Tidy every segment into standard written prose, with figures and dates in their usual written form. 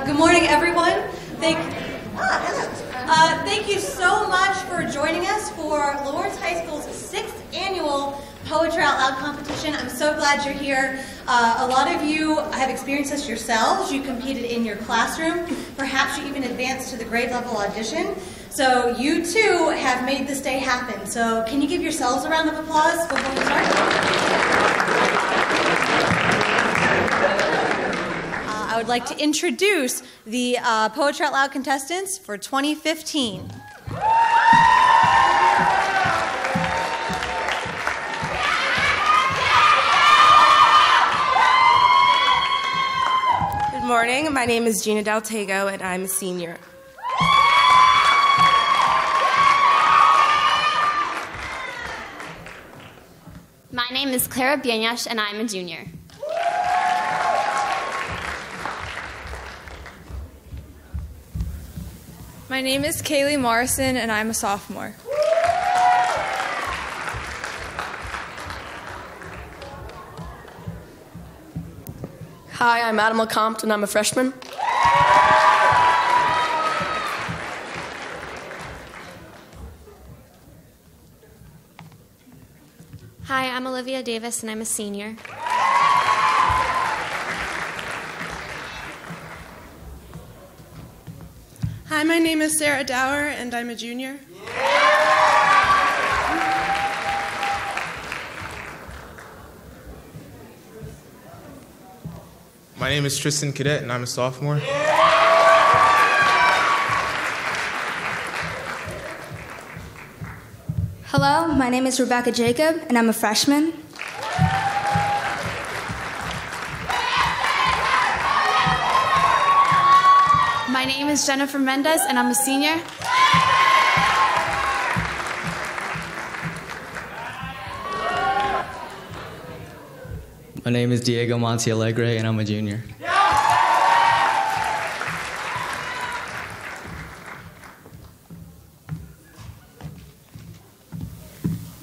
Good morning, everyone. Thank you so much for joining us for Lawrence High School's 6th annual Poetry Out Loud competition. I'm so glad you're here. A lot of you have experienced this yourselves. You competed in your classroom. Perhaps you even advanced to the grade level audition. So you too have made this day happen. So can you give yourselves a round of applause before we start? I would like to introduce the Poetry Out Loud contestants for 2015. Good morning. My name is Gina Daltego, and I'm a senior. My name is Clara Bieniash, and I'm a junior. My name is Kaylee Morrison, and I'm a sophomore. Hi, I'm Adam LeCompte, and I'm a freshman. Hi, I'm Olivia Davis, and I'm a senior. Hi, my name is Sarah Dower, and I'm a junior. My name is Tristan Cadet, and I'm a sophomore. Hello, my name is Rebecca Jacob, and I'm a freshman. My name is Jennifer Mendez, and I'm a senior. My name is Diego Montealegre, and I'm a junior.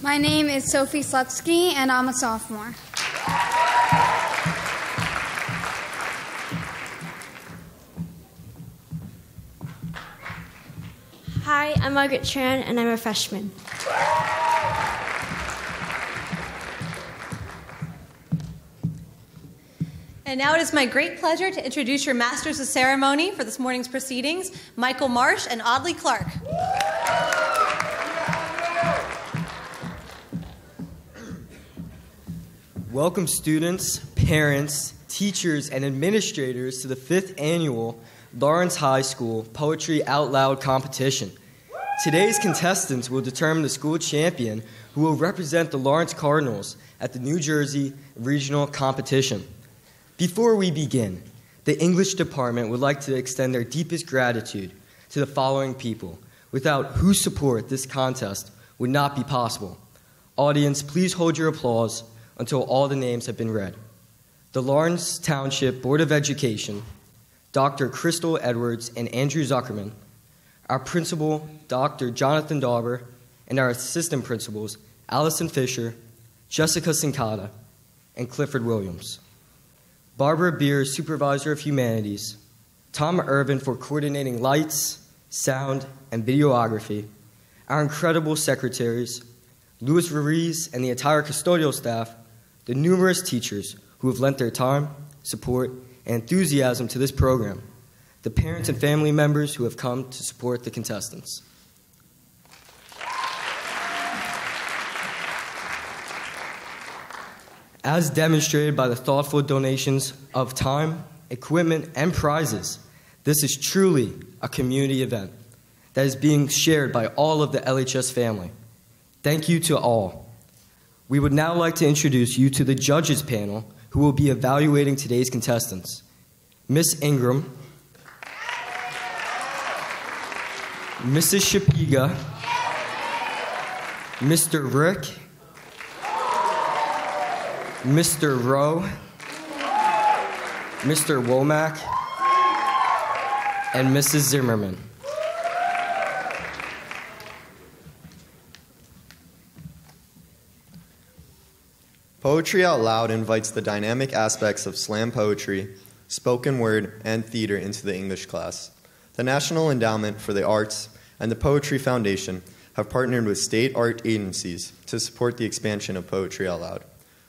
My name is Sophie Slutsky, and I'm a sophomore. Hi, I'm Margaret Tran, and I'm a freshman. And now it is my great pleasure to introduce your Masters of Ceremony for this morning's proceedings, Michael Marsh and Audley Clark. Welcome students, parents, teachers, and administrators to the 5th annual Lawrence High School Poetry Out Loud competition. Today's contestants will determine the school champion who will represent the Lawrence Cardinals at the New Jersey Regional Competition. Before we begin, the English department would like to extend their deepest gratitude to the following people, without whose support this contest would not be possible. Audience, please hold your applause until all the names have been read. The Lawrence Township Board of Education, Dr. Crystal Edwards and Andrew Zuckerman, our principal, Dr. Jonathan Dauber, and our assistant principals, Allison Fisher, Jessica Sincata, and Clifford Williams. Barbara Beer, Supervisor of Humanities, Tom Irvin for coordinating lights, sound, and videography, our incredible secretaries, Louis Ruiz and the entire custodial staff, the numerous teachers who have lent their time, support, and enthusiasm to this program, the parents and family members who have come to support the contestants. As demonstrated by the thoughtful donations of time, equipment, and prizes, this is truly a community event that is being shared by all of the LHS family. Thank you to all. We would now like to introduce you to the judges panel who will be evaluating today's contestants. Miss Ingram, Mrs. Shapiga, Mr. Rick, Mr. Rowe, Mr. Womack, and Mrs. Zimmerman. Poetry Out Loud invites the dynamic aspects of slam poetry, spoken word, and theater into the English class. The National Endowment for the Arts and the Poetry Foundation have partnered with state art agencies to support the expansion of Poetry Out Loud,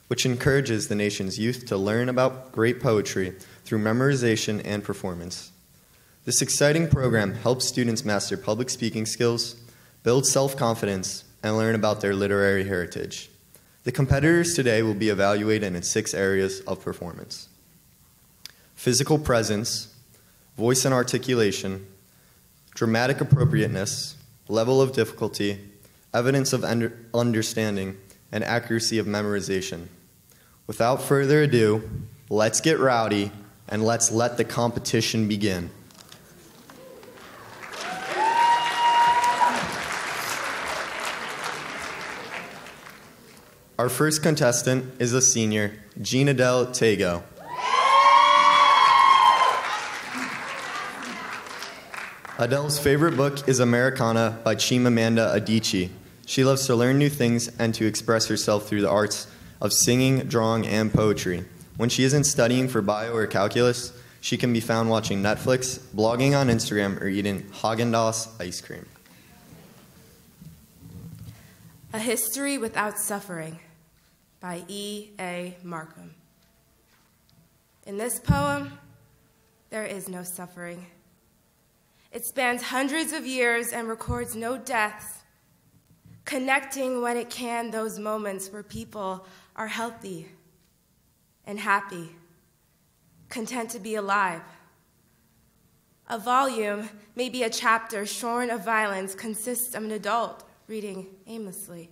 which encourages the nation's youth to learn about great poetry through memorization and performance. This exciting program helps students master public speaking skills, build self-confidence, and learn about their literary heritage. The competitors today will be evaluated in 6 areas of performance: physical presence, voice and articulation, dramatic appropriateness, level of difficulty, evidence of understanding, and accuracy of memorization. Without further ado, let's get rowdy and let's let the competition begin. Our first contestant is a senior, Gina Del Tego. Adele's favorite book is Americana by Chimamanda Adichie. She loves to learn new things and to express herself through the arts of singing, drawing, and poetry. When she isn't studying for bio or calculus, she can be found watching Netflix, blogging on Instagram, or eating Haagen-Dazs ice cream. A History Without Suffering by E.A. Markham. In this poem, there is no suffering. It spans hundreds of years and records no deaths, connecting when it can those moments where people are healthy and happy, content to be alive. A volume, maybe a chapter shorn of violence, consists of an adult reading aimlessly.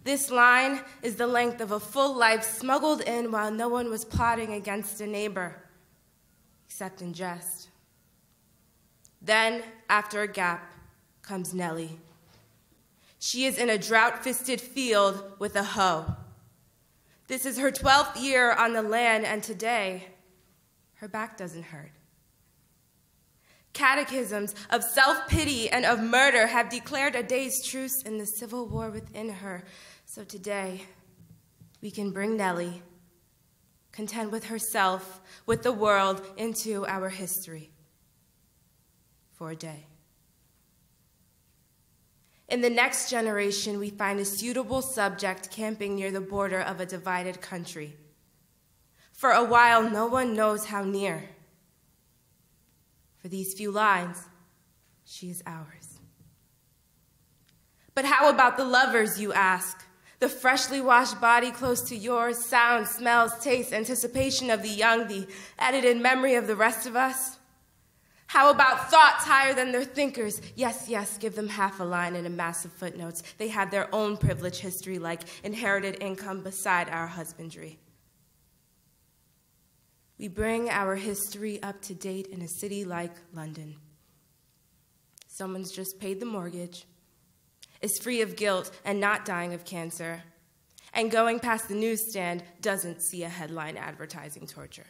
This line is the length of a full life smuggled in while no one was plotting against a neighbor, except in jest. Then, after a gap, comes Nellie. She is in a drought-fisted field with a hoe. This is her 12th year on the land, and today, her back doesn't hurt. Catechisms of self-pity and of murder have declared a day's truce in the civil war within her. So today, we can bring Nellie, content with herself, with the world, into our history for a day. In the next generation, we find a suitable subject camping near the border of a divided country. For a while, no one knows how near. For these few lines, she is ours. But how about the lovers, you ask? The freshly washed body close to yours, sounds, smells, tastes, anticipation of the young, the edited memory of the rest of us? How about thoughts higher than their thinkers? Yes, yes, give them half a line and a mass of footnotes. They have their own privileged history, like inherited income beside our husbandry. We bring our history up to date in a city like London. Someone's just paid the mortgage, is free of guilt and not dying of cancer, and going past the newsstand doesn't see a headline advertising torture.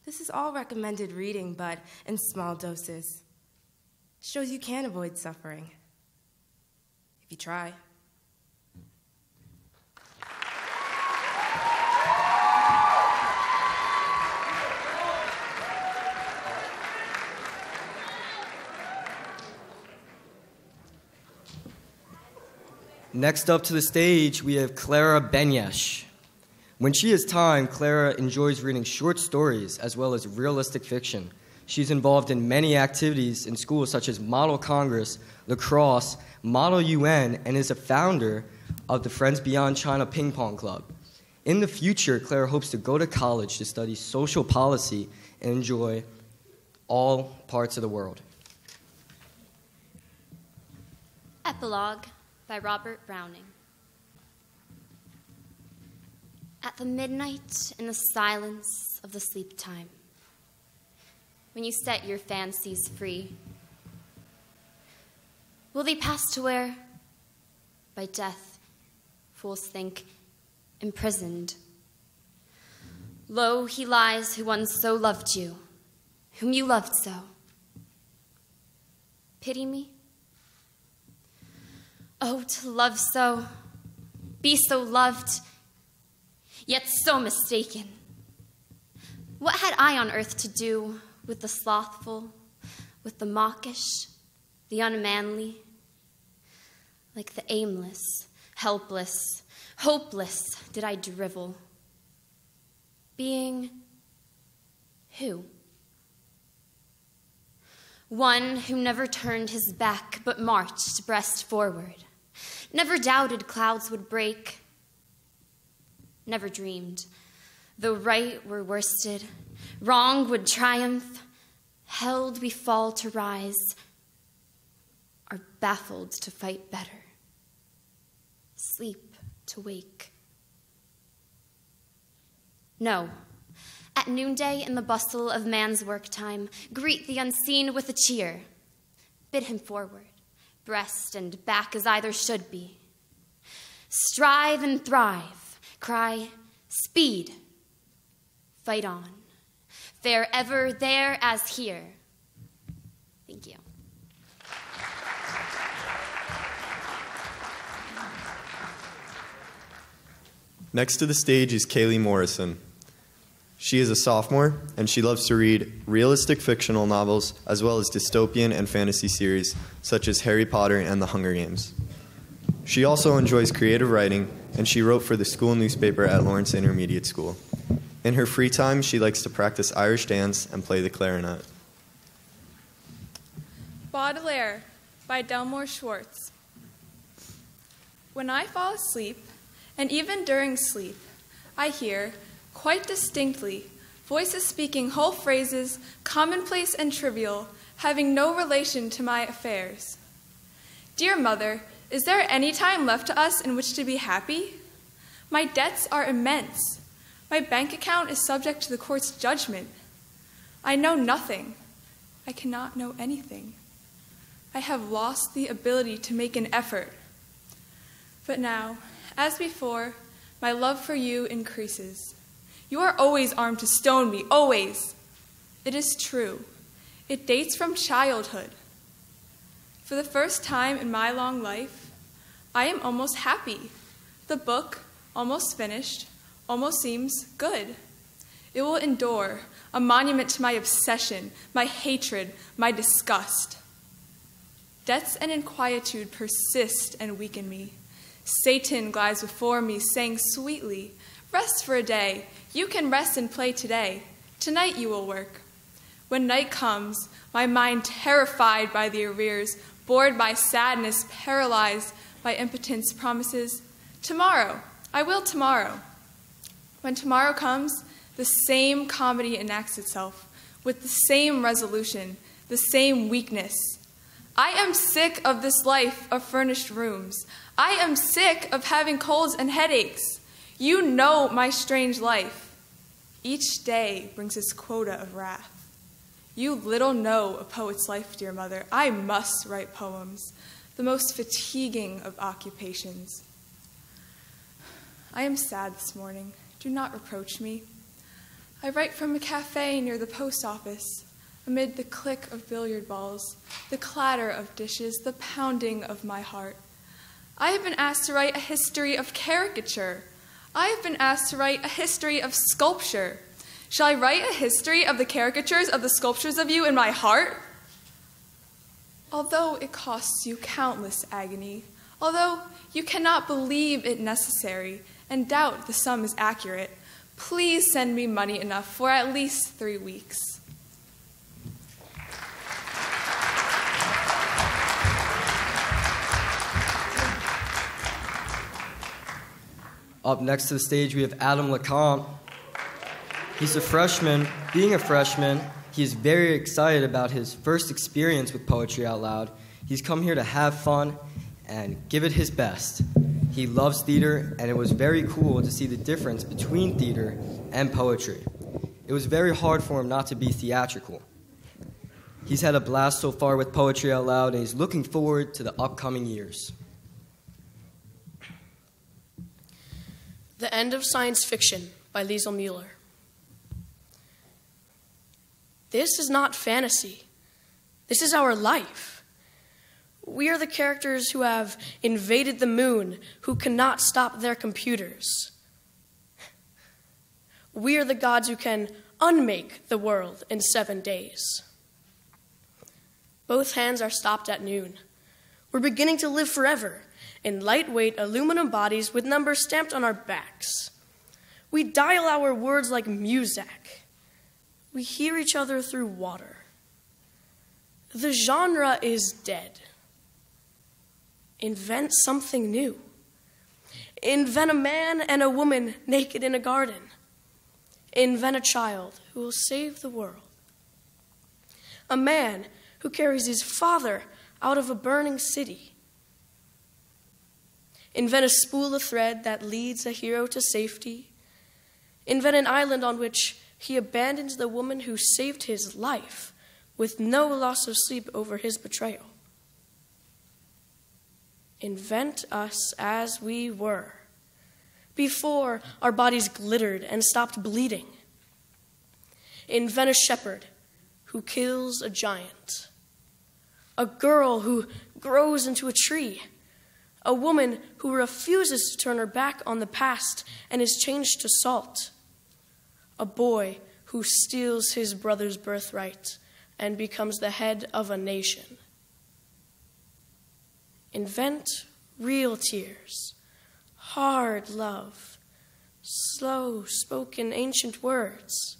This is all recommended reading, but in small doses. It shows you can avoid suffering if you try. Next up to the stage, we have Clara Benyesh. When she has time, Clara enjoys reading short stories as well as realistic fiction. She's involved in many activities in school, such as Model Congress, lacrosse, Model UN, and is a founder of the Friends Beyond China Ping Pong Club. In the future, Clara hopes to go to college to study social policy and enjoy all parts of the world. Epilogue by Robert Browning. At the midnight in the silence of the sleep time, when you set your fancies free, will they pass to where, by death, fools think, imprisoned? Lo, he lies who once so loved you, whom you loved so. Pity me? Oh, to love so, be so loved, yet so mistaken. What had I on earth to do with the slothful, with the mawkish, the unmanly? Like the aimless, helpless, hopeless did I drivel. Being who? One who never turned his back but marched breast forward, never doubted clouds would break, never dreamed, though right were worsted, wrong would triumph, held we fall to rise, are baffled to fight better, sleep to wake. No, at noonday in the bustle of man's work time, greet the unseen with a cheer. Bid him forward, breast and back as either should be. Strive and thrive, cry, speed, fight on. Fare ever there as here. Thank you. Next to the stage is Kaylee Morrison. She is a sophomore, and she loves to read realistic fictional novels as well as dystopian and fantasy series such as Harry Potter and The Hunger Games. She also enjoys creative writing, and she wrote for the school newspaper at Lawrence Intermediate School. In her free time, she likes to practice Irish dance and play the clarinet. Baudelaire by Delmore Schwartz. When I fall asleep, and even during sleep, I hear, quite distinctly, voices speaking whole phrases, commonplace and trivial, having no relation to my affairs. Dear mother, is there any time left to us in which to be happy? My debts are immense. My bank account is subject to the court's judgment. I know nothing. I cannot know anything. I have lost the ability to make an effort. But now, as before, my love for you increases. You are always armed to stone me, always. It is true. It dates from childhood. For the first time in my long life, I am almost happy. The book, almost finished, almost seems good. It will endure, a monument to my obsession, my hatred, my disgust. Debts and inquietude persist and weaken me. Satan glides before me, saying sweetly, rest for a day. You can rest and play today. Tonight you will work. When night comes, my mind terrified by the arrears, bored by sadness, paralyzed by impotence, promises, tomorrow, I will tomorrow. When tomorrow comes, the same comedy enacts itself, with the same resolution, the same weakness. I am sick of this life of furnished rooms. I am sick of having colds and headaches. You know my strange life. Each day brings its quota of wrath. You little know a poet's life, dear mother. I must write poems, the most fatiguing of occupations. I am sad this morning. Do not reproach me. I write from a cafe near the post office, amid the click of billiard balls, the clatter of dishes, the pounding of my heart. I have been asked to write a history of caricature. I have been asked to write a history of sculpture. Shall I write a history of the caricatures of the sculptures of you in my heart? Although it costs you countless agony, although you cannot believe it necessary and doubt the sum is accurate, please send me money enough for at least 3 weeks. Up next to the stage, we have Adam LeCompte. He's a freshman. Being a freshman, he is very excited about his first experience with Poetry Out Loud. He's come here to have fun and give it his best. He loves theater, and it was very cool to see the difference between theater and poetry. It was very hard for him not to be theatrical. He's had a blast so far with Poetry Out Loud, and he's looking forward to the upcoming years. The End of Science Fiction by Liesl Mueller. This is not fantasy. This is our life. We are the characters who have invaded the moon, who cannot stop their computers. We are the gods who can unmake the world in 7 days. Both hands are stopped at noon. We're beginning to live forever in lightweight aluminum bodies with numbers stamped on our backs. We dial our words like music. We hear each other through water. The genre is dead. Invent something new. Invent a man and a woman naked in a garden. Invent a child who will save the world. A man who carries his father out of a burning city. Invent a spool of thread that leads a hero to safety. Invent an island on which he abandons the woman who saved his life with no loss of sleep over his betrayal. Invent us as we were, before our bodies glittered and stopped bleeding. Invent a shepherd who kills a giant, a girl who grows into a tree, a woman who refuses to turn her back on the past and is changed to salt, a boy who steals his brother's birthright and becomes the head of a nation. Invent real tears, hard love, slow-spoken ancient words.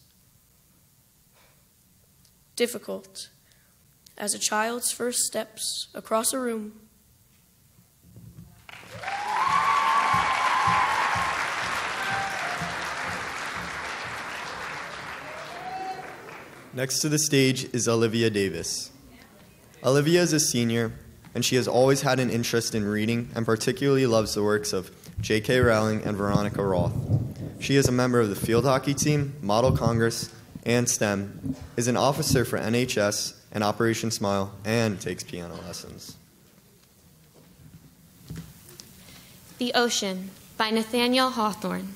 Difficult as a child's first steps across a room. Next to the stage is Olivia Davis. Olivia is a senior, and she has always had an interest in reading and particularly loves the works of J.K. Rowling and Veronica Roth. She is a member of the field hockey team, Model Congress, and STEM, is an officer for NHS and Operation Smile, and takes piano lessons. The Ocean by Nathaniel Hawthorne.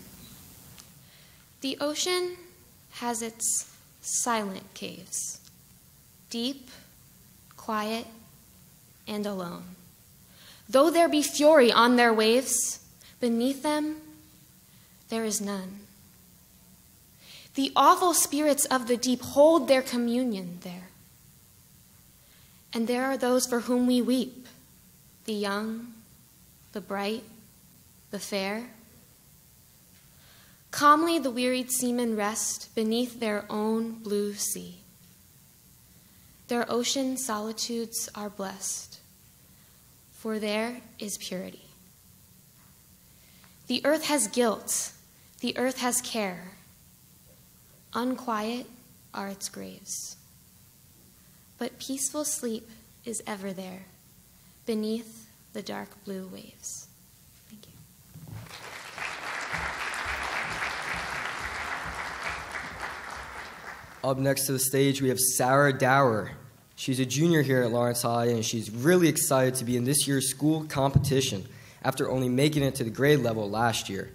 The ocean has its silent caves, deep, quiet, and alone. Though there be fury on their waves, beneath them there is none. The awful spirits of the deep hold their communion there. And there are those for whom we weep, the young, the bright, the fair. Calmly the wearied seamen rest beneath their own blue sea. Their ocean solitudes are blessed, for there is purity. The earth has guilt, the earth has care. Unquiet are its graves. But peaceful sleep is ever there, beneath the dark blue waves. Thank you. Up next to the stage, we have Sarah Dower. She's a junior here at Lawrence High, and she's really excited to be in this year's school competition after only making it to the grade level last year.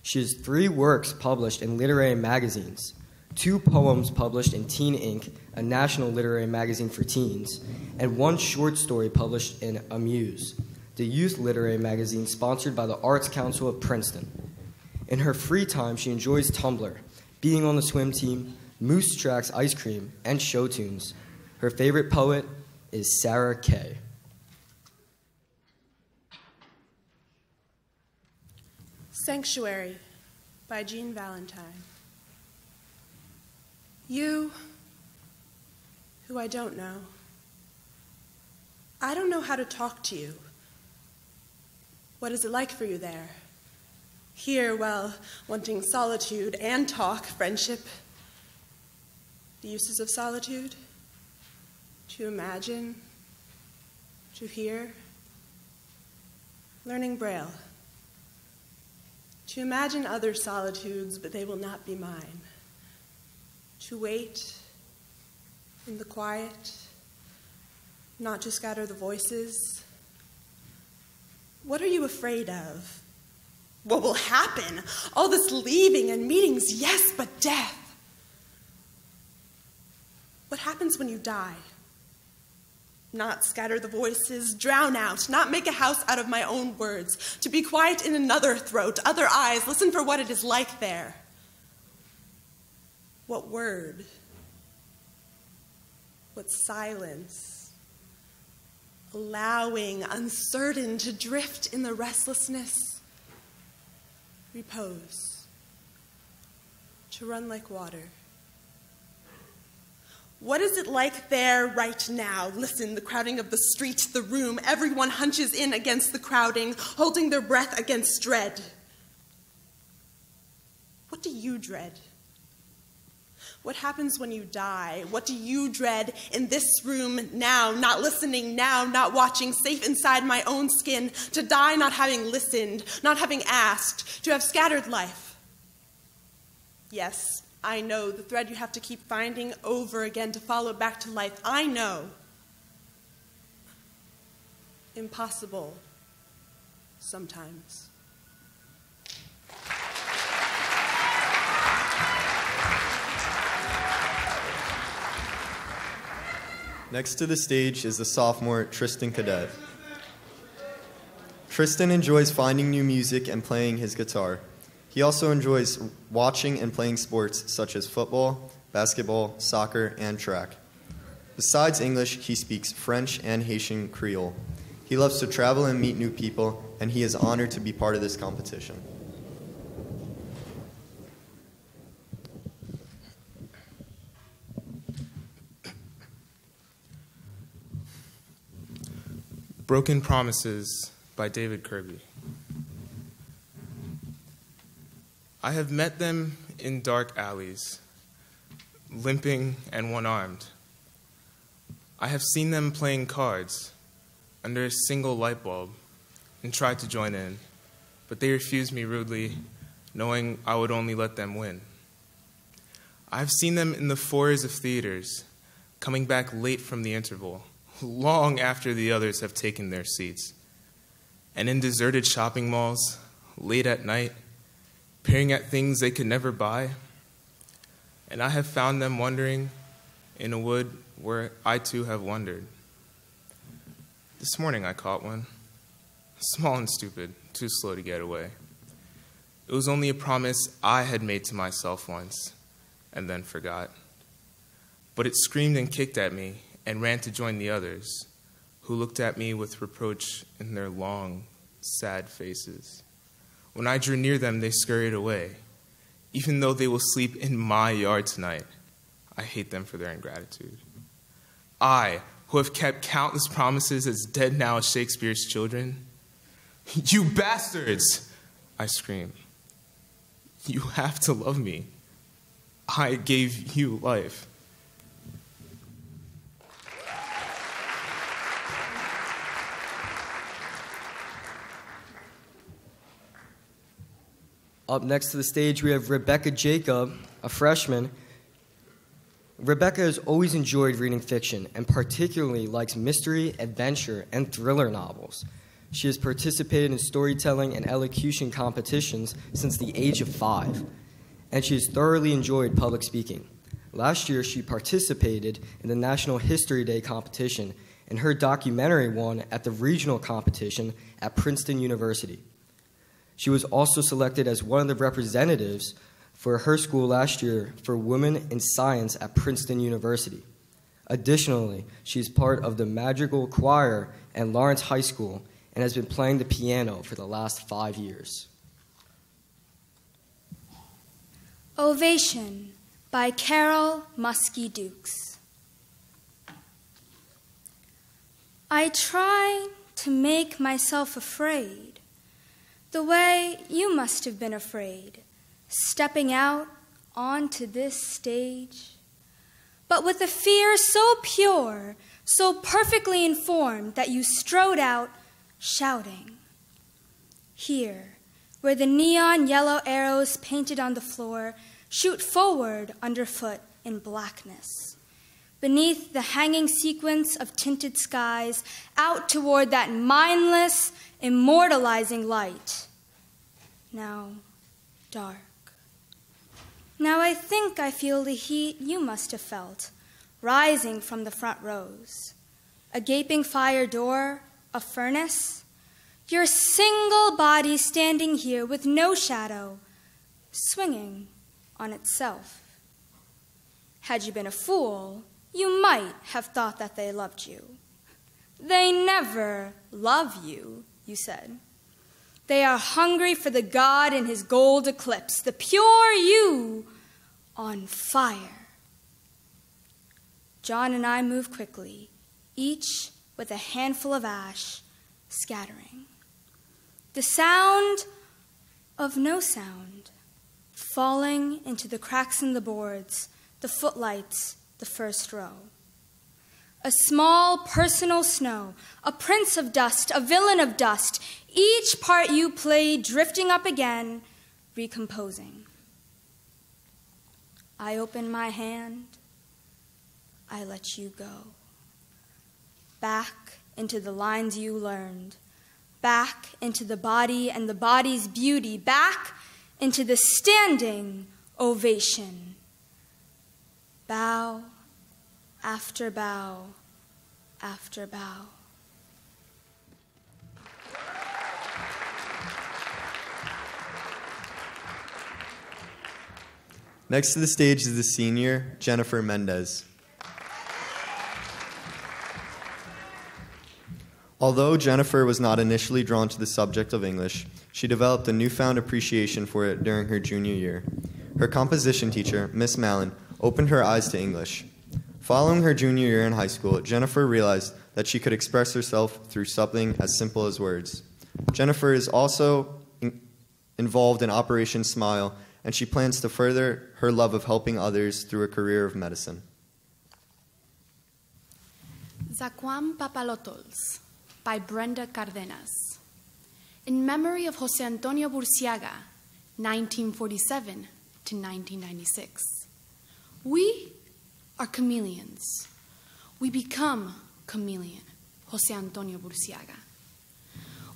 She has 3 works published in literary magazines, 2 poems published in Teen Inc., a national literary magazine for teens, and 1 short story published in Amuse, the youth literary magazine sponsored by the Arts Council of Princeton. In her free time, she enjoys Tumblr, being on the swim team, Moose Tracks ice cream, and show tunes. Her favorite poet is Sarah Kay. Sanctuary by Jean Valentine. You, who I don't know, I don't know how to talk to you. What is it like for you there? Here, well, wanting solitude and talk, friendship, the uses of solitude, to imagine, to hear, learning Braille, to imagine other solitudes, but they will not be mine, to wait in the quiet, not to scatter the voices. What are you afraid of? What will happen? All this leaving and meetings, yes, but death. What happens when you die? Not scatter the voices, drown out, not make a house out of my own words, to be quiet in another throat, other eyes, listen for what it is like there. What word? What silence? Allowing uncertain to drift in the restlessness. Repose. To run like water. What is it like there right now? Listen, the crowding of the street, the room, everyone hunches in against the crowding, holding their breath against dread. What do you dread? What happens when you die? What do you dread in this room now, not listening now, not watching, safe inside my own skin, to die not having listened, not having asked, to have scattered life? Yes, I know the thread you have to keep finding over again to follow back to life. I know. Impossible sometimes. Next to the stage is the sophomore Tristan Cadet. Tristan enjoys finding new music and playing his guitar. He also enjoys watching and playing sports such as football, basketball, soccer, and track. Besides English, he speaks French and Haitian Creole. He loves to travel and meet new people, and he is honored to be part of this competition. Broken Promises by David Kirby. I have met them in dark alleys, limping and one-armed. I have seen them playing cards under a single light bulb and tried to join in, but they refused me rudely, knowing I would only let them win. I have seen them in the foyers of theaters, coming back late from the interval, long after the others have taken their seats, and in deserted shopping malls, late at night, peering at things they could never buy. And I have found them wandering in a wood where I too have wandered. This morning I caught one, small and stupid, too slow to get away. It was only a promise I had made to myself once, and then forgot. But it screamed and kicked at me and ran to join the others, who looked at me with reproach in their long, sad faces. When I drew near them, they scurried away. Even though they will sleep in my yard tonight, I hate them for their ingratitude. I, who have kept countless promises as dead now as Shakespeare's children. You bastards, I scream. You have to love me. I gave you life. Up next to the stage, we have Rebecca Jacob, a freshman. Rebecca has always enjoyed reading fiction and particularly likes mystery, adventure, and thriller novels. She has participated in storytelling and elocution competitions since the age of 5, and she has thoroughly enjoyed public speaking. Last year, she participated in the National History Day competition, and her documentary won at the regional competition at Princeton University. She was also selected as one of the representatives for her school last year for Women in Science at Princeton University. Additionally, she is part of the Madrigal Choir at Lawrence High School and has been playing the piano for the last 5 years. Ovation by Carol Muskie Dukes. I try to make myself afraid, the way you must have been afraid, stepping out onto this stage. But with a fear so pure, so perfectly informed that you strode out shouting. Here, where the neon yellow arrows painted on the floor shoot forward underfoot in blackness. Beneath the hanging sequence of tinted skies, out toward that mindless, immortalizing light. Now, dark. Now I think I feel the heat you must have felt, rising from the front rows. A gaping fire door, a furnace. Your single body standing here with no shadow, swinging on itself. Had you been a fool, you might have thought that they loved you. They never love you, you said. They are hungry for the god in his gold eclipse, the pure you on fire. John and I move quickly, each with a handful of ash, scattering. The sound of no sound, falling into the cracks in the boards, the footlights, the first row. A small personal snow, a prince of dust, a villain of dust, each part you played drifting up again, recomposing. I open my hand, I let you go. Back into the lines you learned, back into the body and the body's beauty, back into the standing ovation. Bow after bow after bow. Next to the stage is the senior, Jennifer Mendez. Although Jennifer was not initially drawn to the subject of English, she developed a newfound appreciation for it during her junior year. Her composition teacher, Miss Mallon, opened her eyes to English. Following her junior year in high school, Jennifer realized that she could express herself through something as simple as words. Jennifer is also involved in Operation Smile, and she plans to further her love of helping others through a career of medicine. Zacuam Papalotols by Brenda Cardenas. In memory of Jose Antonio Burciaga, 1947 to 1996. We are chameleons. We become chameleon, Jose Antonio Burciaga.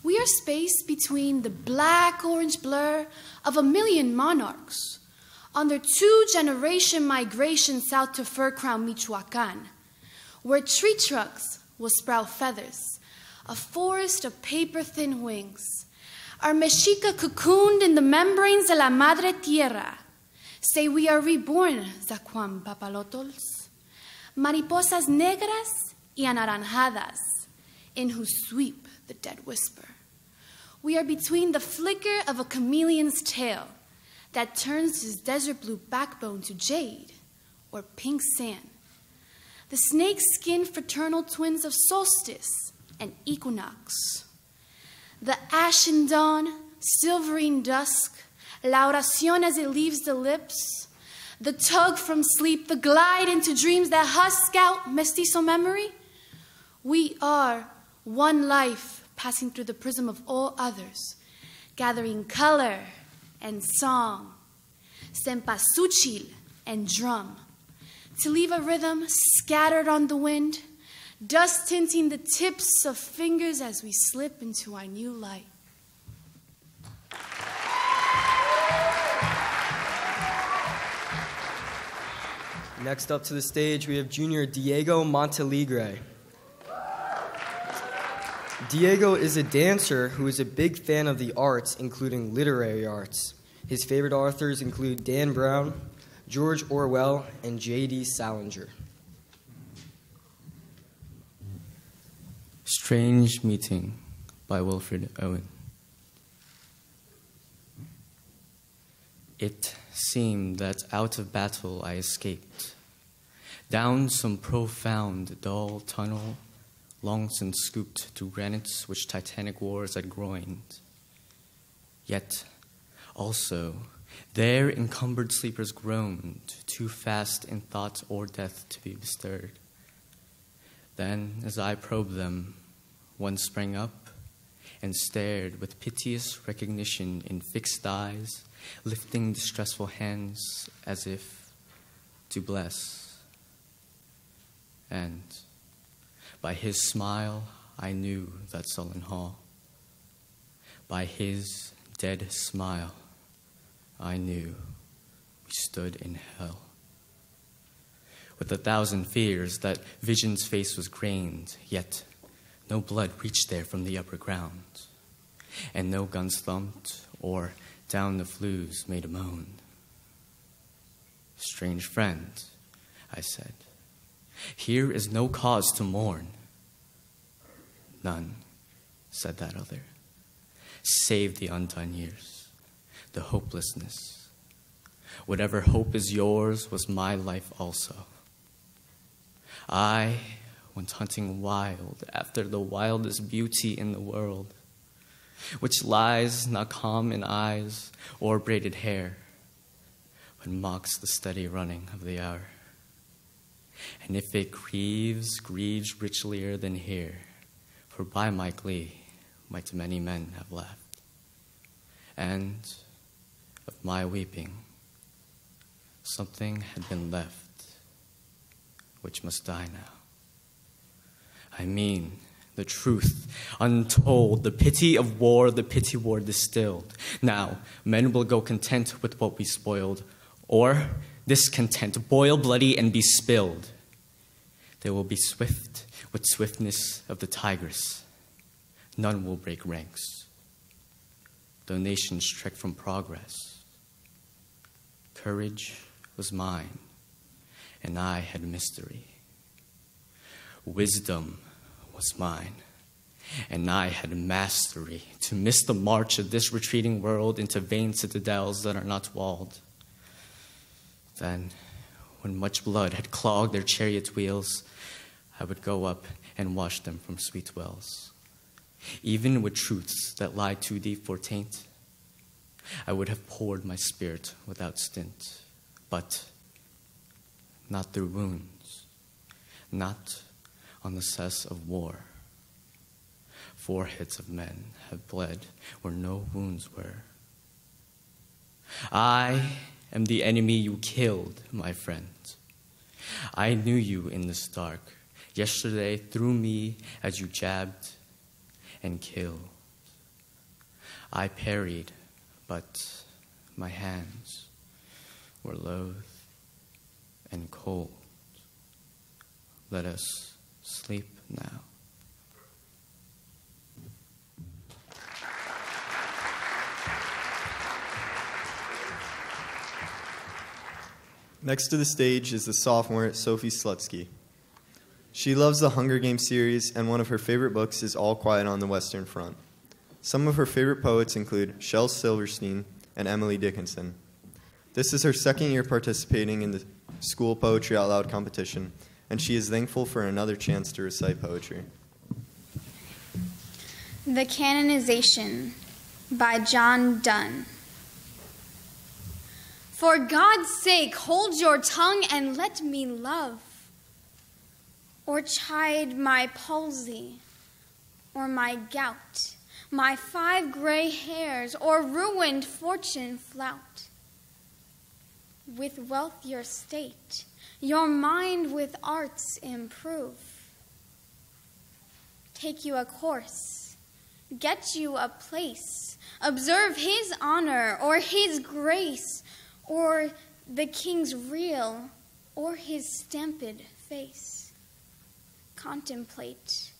We are spaced between the black-orange blur of a million monarchs on their 2-generation migration south to Fur Crown, Michoacan, where tree trunks will sprout feathers, a forest of paper-thin wings. Our mexica cocooned in the membranes de la madre tierra. Say we are reborn, Zacuam Papalotols. Mariposas negras y anaranjadas, in whose sweep the dead whisper. We are between the flicker of a chameleon's tail that turns his desert blue backbone to jade or pink sand. The snake-skinned fraternal twins of solstice and equinox. The ashen dawn, silvering dusk, la oración as it leaves the lips, the tug from sleep, the glide into dreams that husk out mestizo memory. We are one life passing through the prism of all others, gathering color and song, cempasúchil and drum, to leave a rhythm scattered on the wind, dust tinting the tips of fingers as we slip into our new light. Next up to the stage, we have junior Diego Montalegre. Diego is a dancer who is a big fan of the arts, including literary arts. His favorite authors include Dan Brown, George Orwell, and J.D. Salinger. Strange Meeting by Wilfred Owen. It seemed that out of battle I escaped, down some profound, dull tunnel, long since scooped to granites which titanic wars had groined. Yet, also, there encumbered sleepers groaned, too fast in thought or death to be bestirred. Then, as I probed them, one sprang up and stared with piteous recognition in fixed eyes, lifting distressful hands as if to bless. And by his smile, I knew that sullen hall. By his dead smile, I knew we stood in hell. With 1,000 fears, that vision's face was grained, yet no blood reached there from the upper ground, and no guns thumped or down the flues made a moan. Strange friend, I said. Here is no cause to mourn. None, said that other. Save the undone years, the hopelessness. Whatever hope is yours was my life also. I went hunting wild after the wildest beauty in the world, which lies not calm in eyes or braided hair, but mocks the steady running of the hour. And if it grieves, grieves richlier than here, for by my glee might many men have laughed. And of my weeping, something had been left, which must die now. I mean, the truth, untold, the pity of war, the pity war distilled. Now, men will go content with what we spoiled, or discontent, boil bloody and be spilled. They will be swift with swiftness of the tigress. None will break ranks. Though nations trek from progress, courage was mine, and I had mystery. Wisdom was mine, and I had mastery to miss the march of this retreating world into vain citadels that are not walled. Then, when much blood had clogged their chariot wheels, I would go up and wash them from sweet wells. Even with truths that lie too deep for taint, I would have poured my spirit without stint, but not through wounds, not on the cess of war. Foreheads of men have bled where no wounds were. I am the enemy you killed, my friend. I knew you in this dark, yesterday through me as you jabbed and killed. I parried, but my hands were loath and cold. Let us sleep now. Next to the stage is the sophomore Sophie Slutsky. She loves the Hunger Games series, and one of her favorite books is All Quiet on the Western Front. Some of her favorite poets include Shel Silverstein and Emily Dickinson. This is her second year participating in the school Poetry Out Loud competition, and she is thankful for another chance to recite poetry. The Canonization by John Donne. For God's sake, hold your tongue and let me love, or chide my palsy, or my gout, my 5 gray hairs, or ruined fortune flout. With wealth your state, your mind with arts improve. Take you a course, get you a place, observe his honor or his grace, or the king's real, or his stamped face. Contemplate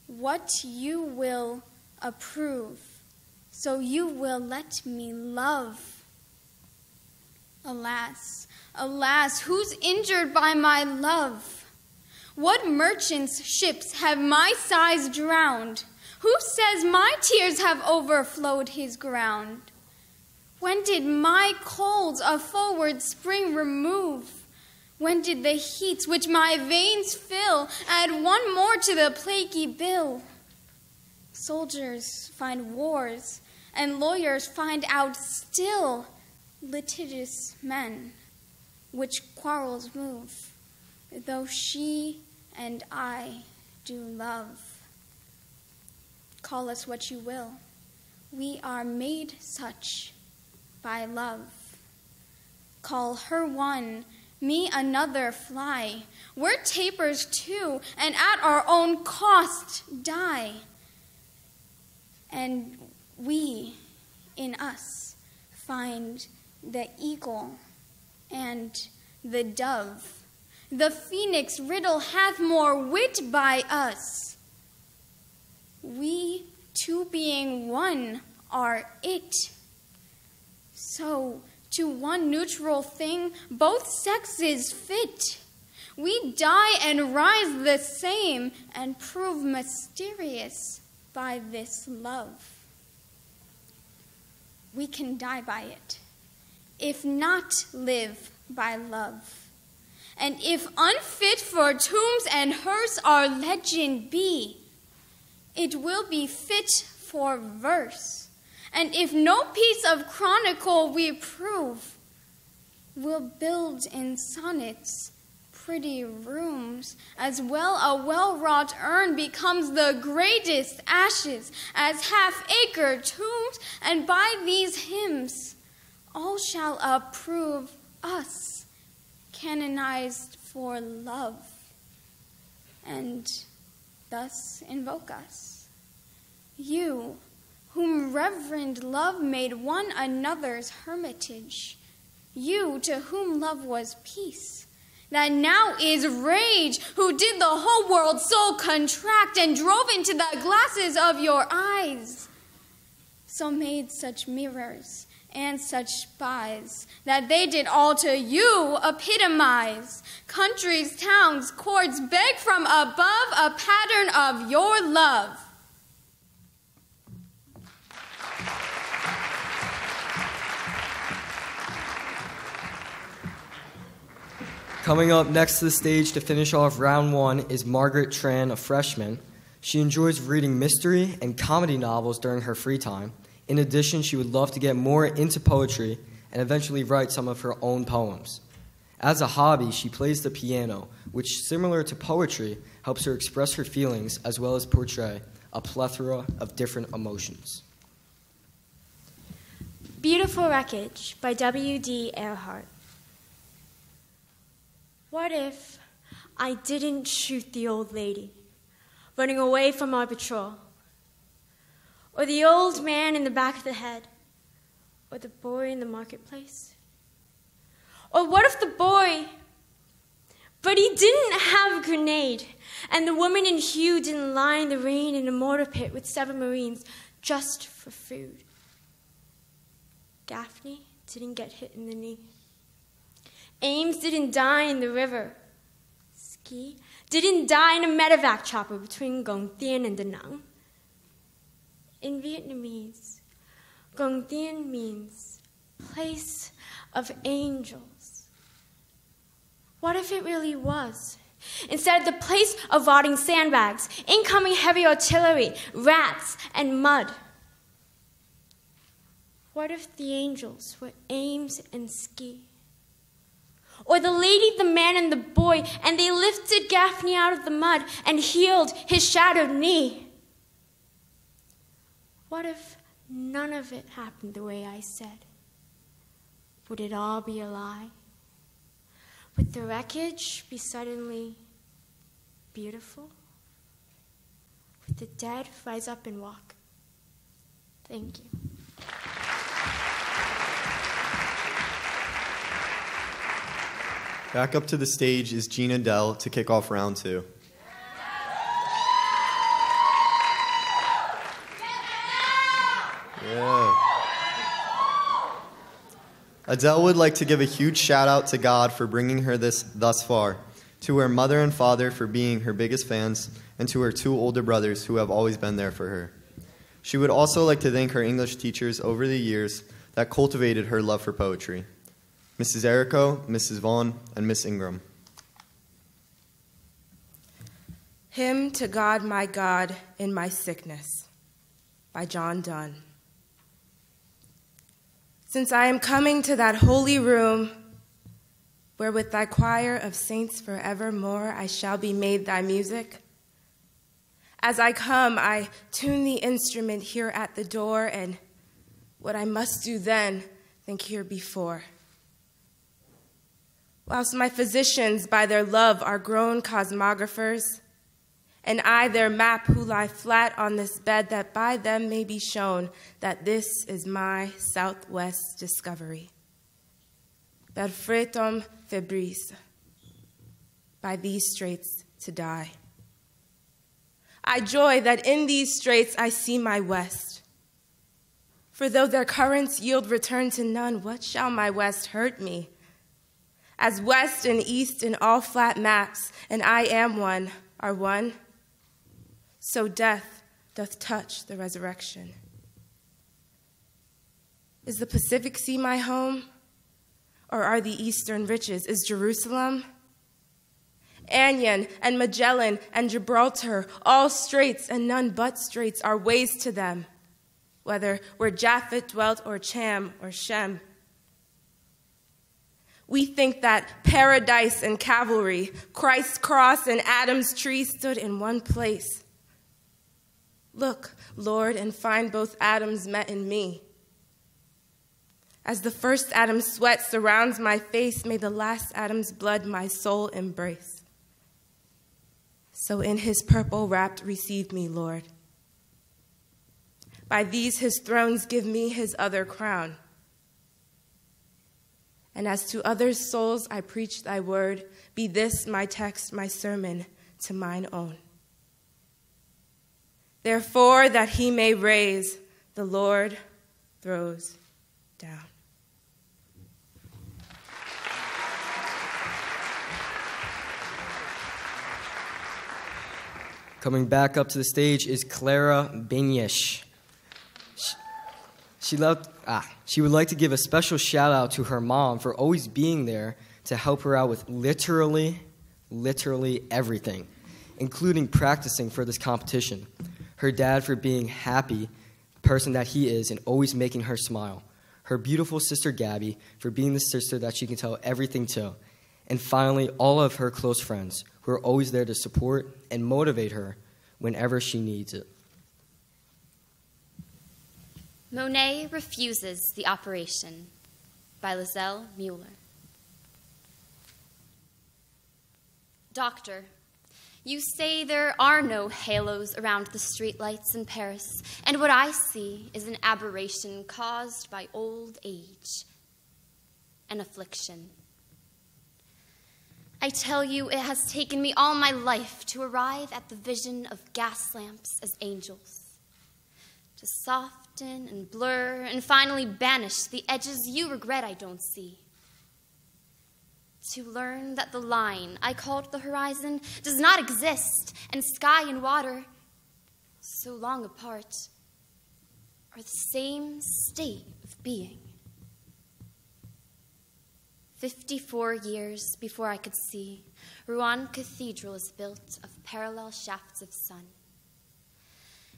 what you will approve, so you will let me love. Alas, alas, who's injured by my love? What merchant's ships have my sighs drowned? Who says my tears have overflowed his ground? When did my colds a forward spring remove? When did the heats which my veins fill add one more to the plaguy bill? Soldiers find wars, and lawyers find out still litigious men, which quarrels move, though she and I do love. Call us what you will, we are made such by love. Call her one, me another fly. We're tapers too, and at our own cost die. And we, in us, find the eagle and the dove. The phoenix riddle hath more wit by us. We two being one are it. So To one neutral thing, both sexes fit. We die and rise the same and prove mysterious by this love. We can die by it, if not live by love. And if unfit for tombs and hearse our legend be, it will be fit for verse. And if no piece of chronicle we prove, we'll build in sonnets pretty rooms, as well a well-wrought urn becomes the greatest ashes as half-acre tombs, and by these hymns all shall approve us, canonized for love, and thus invoke us. You, whom reverend love made one another's hermitage, you to whom love was peace, that now is rage, who did the whole world so contract and drove into the glasses of your eyes, so made such mirrors and such spies, that they did all to you epitomize. Countries, towns, courts beg from above a pattern of your love. Coming up next to the stage to finish off round one is Margaret Tran, a freshman. She enjoys reading mystery and comedy novels during her free time. In addition, she would love to get more into poetry and eventually write some of her own poems. As a hobby, she plays the piano, which, similar to poetry, helps her express her feelings as well as portray a plethora of different emotions. Beautiful Wreckage by W.D. Earhart. What if I didn't shoot the old lady running away from our patrol? Or the old man in the back of the head? Or the boy in the marketplace? Or what if the boy, but he didn't have a grenade, and the woman in hue didn't lie in the rain in a mortar pit with 7 Marines just for food? Gaffney didn't get hit in the knee. Ames didn't die in the river. Ski didn't die in a medevac chopper between Gong Thien and Da Nang. In Vietnamese, Gong Thien means place of angels. What if it really was? Instead of the place of rotting sandbags, incoming heavy artillery, rats, and mud. What if the angels were Ames and Ski? Or the lady, the man, and the boy, and they lifted Gaffney out of the mud and healed his shattered knee? What if none of it happened the way I said? Would it all be a lie? Would the wreckage be suddenly beautiful? Would the dead rise up and walk? Thank you. Back up to the stage is Gina Dell to kick off round two. Yeah. Adele would like to give a huge shout out to God for bringing her thus far, to her mother and father for being her biggest fans, and to her 2 older brothers who have always been there for her. She would also like to thank her English teachers over the years that cultivated her love for poetry. Mrs. Errico, Mrs. Vaughn, and Miss Ingram. Hymn to God, my God, in my sickness, by John Donne. Since I am coming to that holy room, where with thy choir of saints forevermore I shall be made thy music, as I come, I tune the instrument here at the door, and what I must do then, think here before. Whilst my physicians by their love are grown cosmographers, and I their map who lie flat on this bed, that by them may be shown that this is my southwest discovery. Per fretum febris, by these straits to die. I joy that in these straits I see my west. For though their currents yield return to none, what shall my west hurt me? As west and east in all flat maps, and I am one, are one, so death doth touch the resurrection. Is the Pacific Sea my home, or are the eastern riches? Is Jerusalem? Anion and Magellan and Gibraltar, all straits and none but straits are ways to them, whether where Japhet dwelt or Cham or Shem. We think that paradise and cavalry, Christ's cross and Adam's tree stood in one place. Look, Lord, and find both Adams met in me. As the first Adam's sweat surrounds my face, may the last Adam's blood my soul embrace. So in his purple wrapped receive me, Lord. By these his thrones give me his other crown. And as to others' souls I preach thy word, be this my text, my sermon, to mine own. Therefore that he may raise, the Lord throws down. Coming back up to the stage is Clara Benyesh. She would like to give a special shout out to her mom for always being there to help her out with literally everything, including practicing for this competition. Her dad for being happy, person that he is, and always making her smile. Her beautiful sister Gabby for being the sister that she can tell everything to. And finally, all of her close friends who are always there to support and motivate her whenever she needs it. Monet Refuses the Operation by Lizelle Mueller. Doctor, you say there are no halos around the streetlights in Paris, and what I see is an aberration caused by old age, an affliction. I tell you, it has taken me all my life to arrive at the vision of gas lamps as angels, to soften and blur and finally banish the edges you regret I don't see, to learn that the line I called the horizon does not exist, and sky and water, so long apart, are the same state of being. 54 years before I could see, Rouen Cathedral is built of parallel shafts of sun.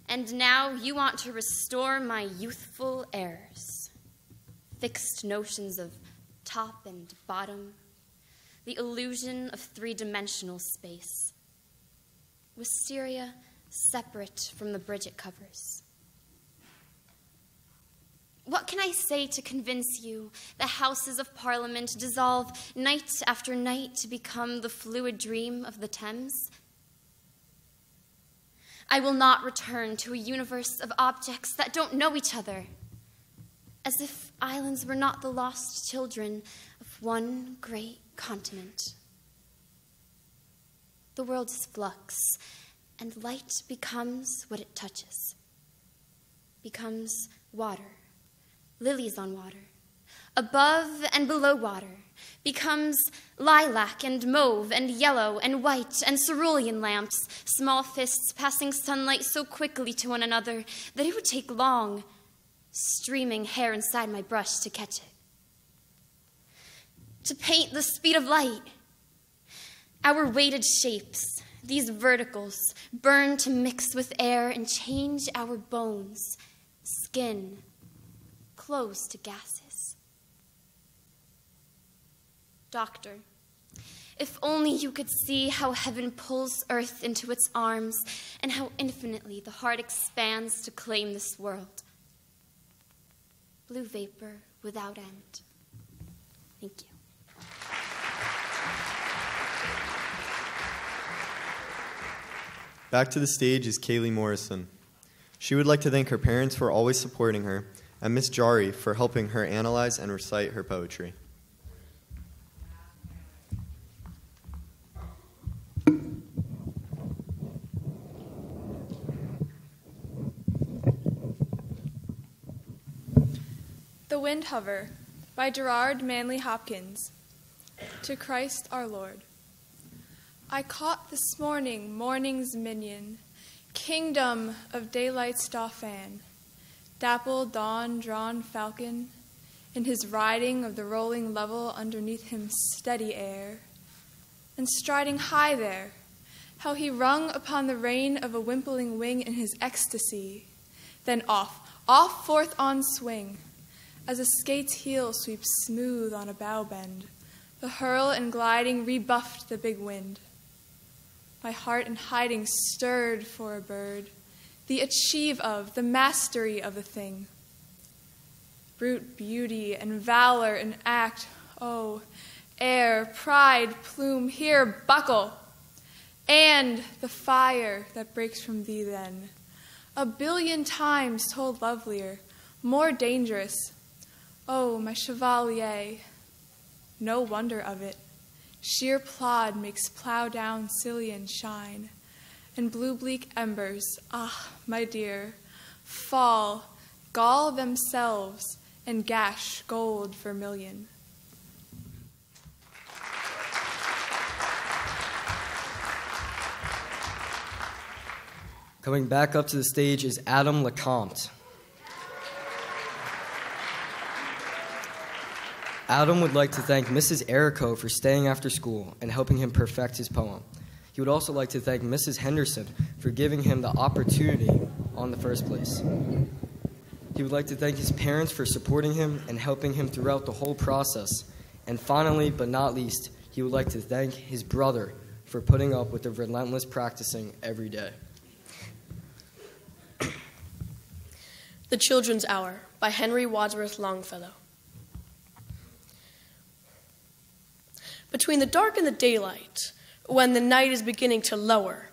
And now you want to restore my youthful errors, fixed notions of top and bottom, the illusion of three-dimensional space, wisteria separate from the bridge it covers. What can I say to convince you the Houses of Parliament dissolve night after night to become the fluid dream of the Thames? I will not return to a universe of objects that don't know each other, as if islands were not the lost children of one great continent. The world is flux, and light becomes what it touches, becomes water. Lilies on water, above and below water, becomes lilac and mauve and yellow and white and cerulean lamps, small fists passing sunlight so quickly to one another that it would take long, streaming hair inside my brush to catch it. To paint the speed of light, our weighted shapes, these verticals, burn to mix with air and change our bones, skin, close to gases. Doctor, if only you could see how heaven pulls earth into its arms and how infinitely the heart expands to claim this world. Blue vapor without end. Thank you. Back to the stage is Kaylee Morrison. She would like to thank her parents for always supporting her, and Miss Jari for helping her analyze and recite her poetry. The Wind Hover by Gerard Manley Hopkins. To Christ our Lord. I caught this morning morning's minion, kingdom of daylight's dauphin, dapple dawn-drawn falcon, in his riding of the rolling level underneath him steady air, and striding high there, how he rung upon the rein of a wimpling wing in his ecstasy, then off forth on swing, as a skate's heel sweeps smooth on a bow bend, the hurl and gliding rebuffed the big wind. My heart in hiding stirred for a bird, the achieve of, the mastery of the thing. Brute beauty and valor and act, oh, air, pride, plume, here buckle, and the fire that breaks from thee then, a billion times told lovelier, more dangerous. Oh, my chevalier, no wonder of it. Sheer plod makes plow down Sicilian shine, and blue bleak embers, ah, my dear, fall, gall themselves, and gash gold vermilion. Coming back up to the stage is Adam Lecomte. Adam would like to thank Mrs. Errico for staying after school and helping him perfect his poem. He would also like to thank Mrs. Henderson for giving him the opportunity on the first place. He would like to thank his parents for supporting him and helping him throughout the whole process. And finally, but not least, he would like to thank his brother for putting up with the relentless practicing every day. The Children's Hour by Henry Wadsworth Longfellow. Between the dark and the daylight, when the night is beginning to lower,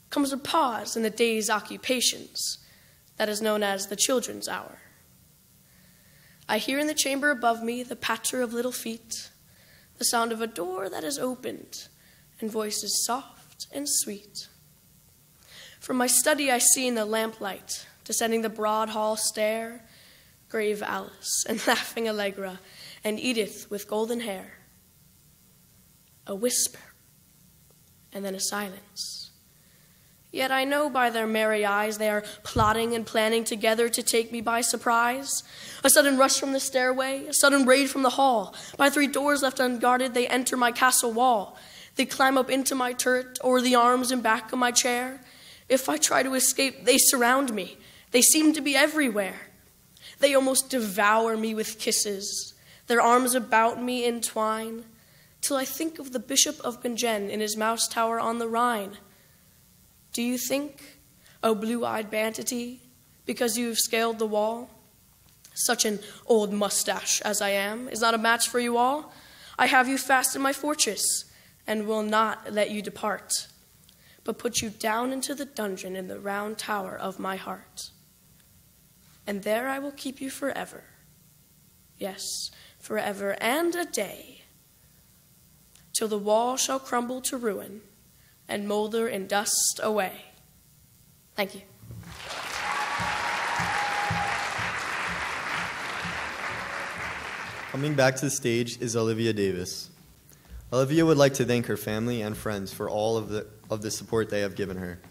comes a pause in the day's occupations that is known as the children's hour. I hear in the chamber above me the patter of little feet, the sound of a door that is opened, and voices soft and sweet. From my study I see in the lamplight, descending the broad hall stair, grave Alice and laughing Allegra, and Edith with golden hair. A whisper, and then a silence. Yet I know by their merry eyes they are plotting and planning together to take me by surprise. A sudden rush from the stairway, a sudden raid from the hall. By 3 doors left unguarded, they enter my castle wall. They climb up into my turret, over the arms and back of my chair. If I try to escape, they surround me. They seem to be everywhere. They almost devour me with kisses. Their arms about me entwine, till I think of the Bishop of Bingen in his mouse tower on the Rhine. Do you think, O blue-eyed Banditti, because you have scaled the wall, such an old mustache as I am is not a match for you all? I have you fast in my fortress, and will not let you depart, but put you down into the dungeon in the round tower of my heart. And there I will keep you forever, yes, forever and a day, till the wall shall crumble to ruin and molder in dust away. Thank you. Coming back to the stage is Olivia Davis. Olivia would like to thank her family and friends for all of the support they have given her.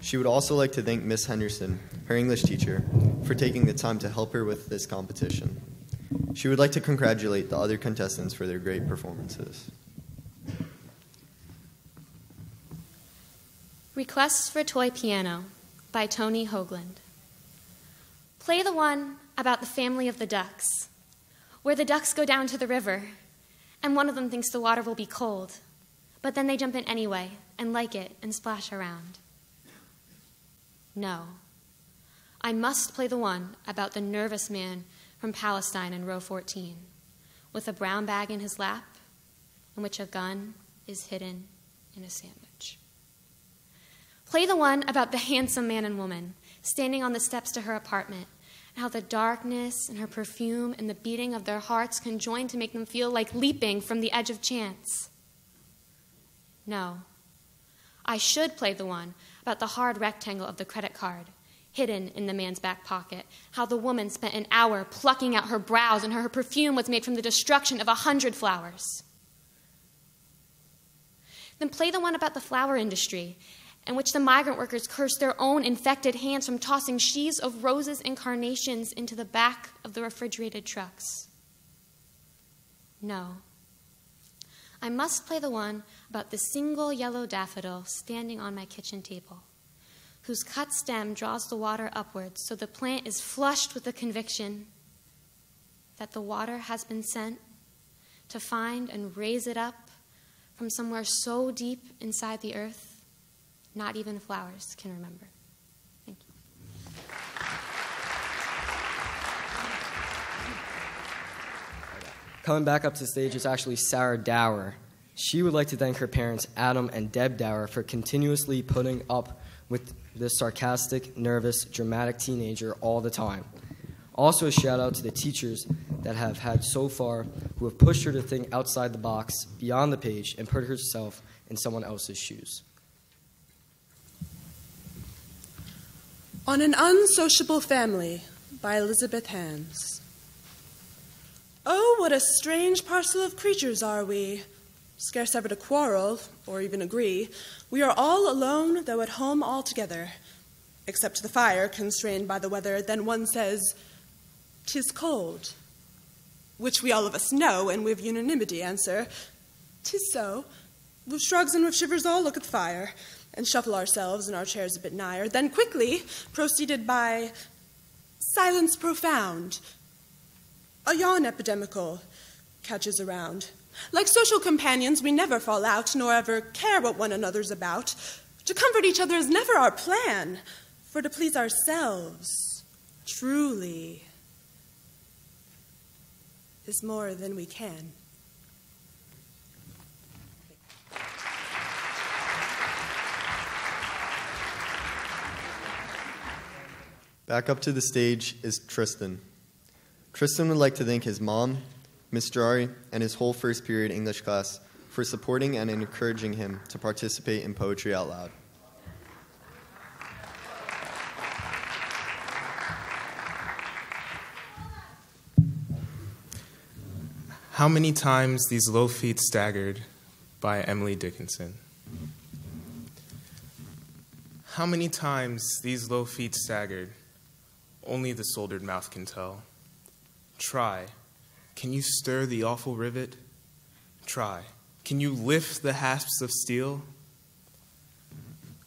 She would also like to thank Miss Henderson, her English teacher, for taking the time to help her with this competition. She would like to congratulate the other contestants for their great performances. Requests for Toy Piano by Tony Hoagland. Play the one about the family of the ducks, where the ducks go down to the river, and one of them thinks the water will be cold, but then they jump in anyway and like it and splash around. No, I must play the one about the nervous man from Palestine in row 14, with a brown bag in his lap, in which a gun is hidden in a sandwich. Play the one about the handsome man and woman standing on the steps to her apartment, and how the darkness and her perfume and the beating of their hearts conjoin to make them feel like leaping from the edge of chance. No, I should play the one about the hard rectangle of the credit card, hidden in the man's back pocket, how the woman spent an hour plucking out her brows and her perfume was made from the destruction of 100 flowers. Then play the one about the flower industry, in which the migrant workers cursed their own infected hands from tossing sheaves of roses and carnations into the back of the refrigerated trucks. No. I must play the one about the single yellow daffodil standing on my kitchen table, whose cut stem draws the water upwards so the plant is flushed with the conviction that the water has been sent to find and raise it up from somewhere so deep inside the earth, not even flowers can remember. Thank you. Coming back up to the stage is actually Sarah Dower. She would like to thank her parents, Adam and Deb Dower, for continuously putting up with this sarcastic, nervous, dramatic teenager all the time. Also a shout out to the teachers that have had so far who have pushed her to think outside the box, beyond the page, and put herself in someone else's shoes. On an Unsociable Family by Elizabeth Hands. Oh, what a strange parcel of creatures are we, scarce ever to quarrel, or even agree. We are all alone, though at home all together, except the fire, constrained by the weather. Then one says, "'Tis cold," which we all of us know, and with unanimity answer, "'Tis so." With shrugs and with shivers all look at the fire, and shuffle ourselves in our chairs a bit nigher. Then quickly, proceeded by silence profound, a yawn epidemical catches around. Like social companions, we never fall out, nor ever care what one another's about. To comfort each other is never our plan, for to please ourselves, truly, is more than we can. Back up to the stage is Tristan. Tristan would like to thank his mom, Ms. Jari, and his whole first period English class for supporting and encouraging him to participate in Poetry Out Loud. How Many Times These Low Feet Staggered by Emily Dickinson. How many times these low feet staggered, only the soldered mouth can tell. Try. Can you stir the awful rivet? Try. Can you lift the hasps of steel?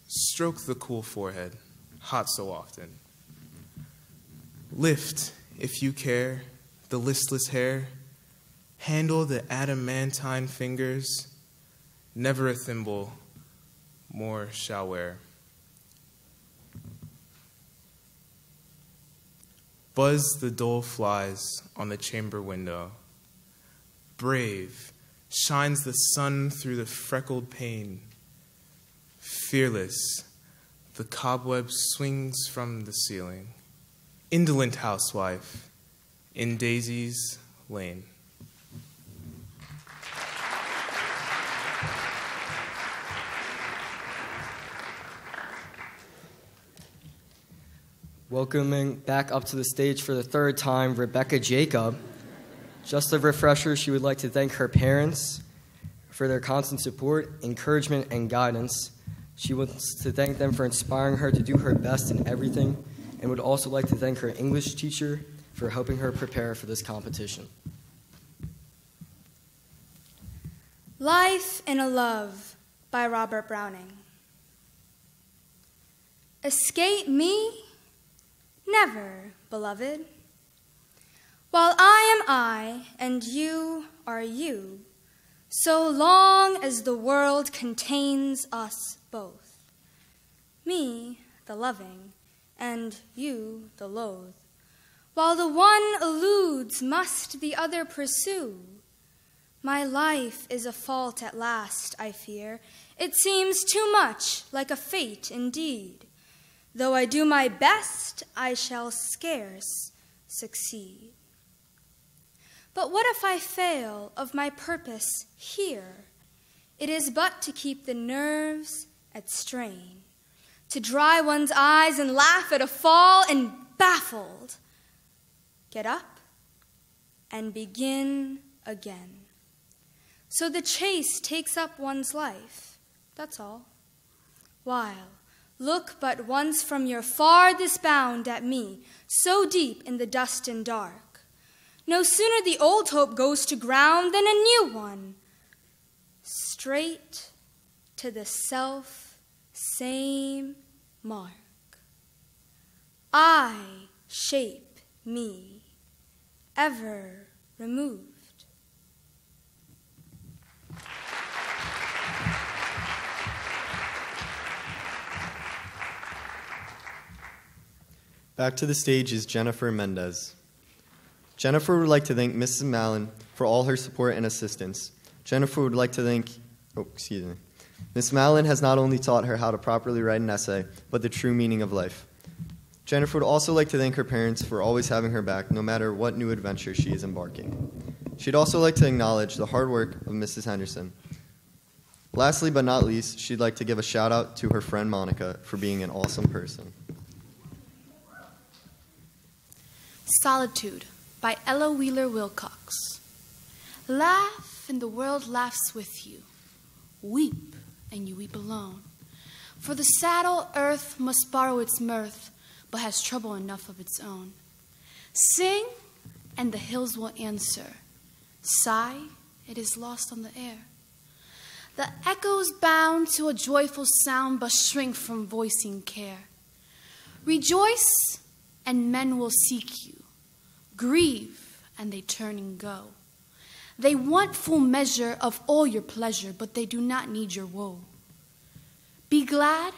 Stroke the cool forehead, hot so often. Lift, if you care, the listless hair. Handle the adamantine fingers. Never a thimble more shall wear. Buzz the dull flies on the chamber window. Brave, shines the sun through the freckled pane. Fearless, the cobweb swings from the ceiling. Indolent housewife in Daisy's lane. Welcoming back up to the stage for the third time, Rebecca Jacob. Just a refresher, she would like to thank her parents for their constant support, encouragement, and guidance. She wants to thank them for inspiring her to do her best in everything, and would also like to thank her English teacher for helping her prepare for this competition. Life in a Love by Robert Browning. Escape me? Never, beloved. While I am I, and you are you, so long as the world contains us both, me, the loving, and you, the loathe. While the one eludes, must the other pursue. My life is a fault at last, I fear. It seems too much like a fate indeed. Though I do my best, I shall scarce succeed. But what if I fail of my purpose here? It is but to keep the nerves at strain, to dry one's eyes and laugh at a fall, and baffled, get up and begin again. So the chase takes up one's life, that's all. While, look but once from your farthest bound at me, so deep in the dust and dark. No sooner the old hope goes to ground than a new one, straight to the self-same mark. I shape me, ever removed. Back to the stage is Jennifer Mendez. Jennifer would like to thank Mrs. Mallon for all her support and assistance. Jennifer would like to thank, Miss Mallon has not only taught her how to properly write an essay, but the true meaning of life. Jennifer would also like to thank her parents for always having her back, no matter what new adventure she is embarking. She'd also like to acknowledge the hard work of Mrs. Henderson. Lastly, but not least, she'd like to give a shout out to her friend Monica for being an awesome person. Solitude by Ella Wheeler Wilcox. Laugh and the world laughs with you. Weep and you weep alone. For the saddle earth must borrow its mirth, but has trouble enough of its own. Sing and the hills will answer. Sigh, it is lost on the air. The echoes bound to a joyful sound, but shrink from voicing care. Rejoice and men will seek you. Grieve, and they turn and go. They want full measure of all your pleasure, but they do not need your woe. Be glad,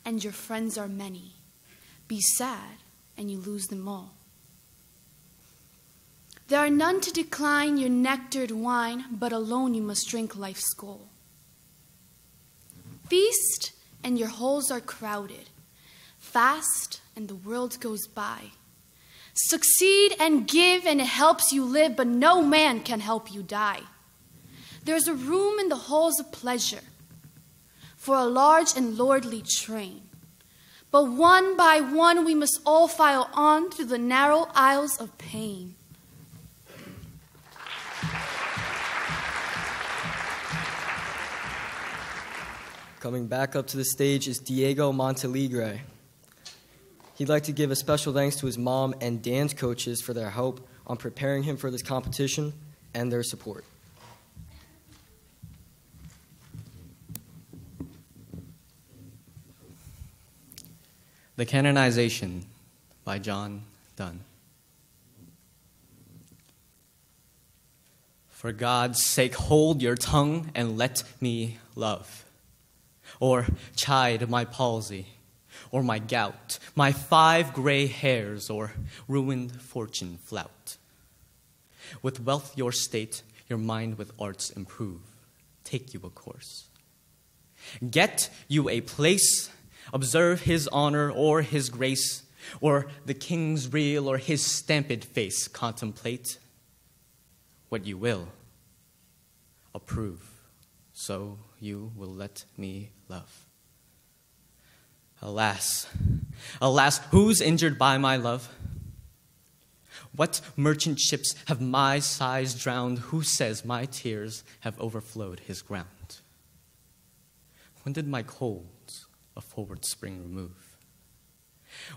and your friends are many. Be sad, and you lose them all. There are none to decline your nectared wine, but alone you must drink life's goal. Feast, and your halls are crowded. Fast, and the world goes by. Succeed and give, and it helps you live, but no man can help you die. There's a room in the halls of pleasure for a large and lordly train. But one by one we must all file on through the narrow aisles of pain. Coming back up to the stage is Diego Monteligre. He'd like to give a special thanks to his mom and dance coaches for their help on preparing him for this competition and their support. The Canonization by John Donne. For God's sake, hold your tongue and let me love, or chide my palsy, or my gout, my 5 gray hairs, or ruined fortune flout. With wealth your state, your mind with arts improve. Take you a course. Get you a place, observe his honor or his grace, or the king's reel or his stamped face. Contemplate what you will. Approve, so you will let me love. Alas, alas, who's injured by my love? What merchant ships have my sighs drowned? Who says my tears have overflowed his ground? When did my colds a forward spring remove?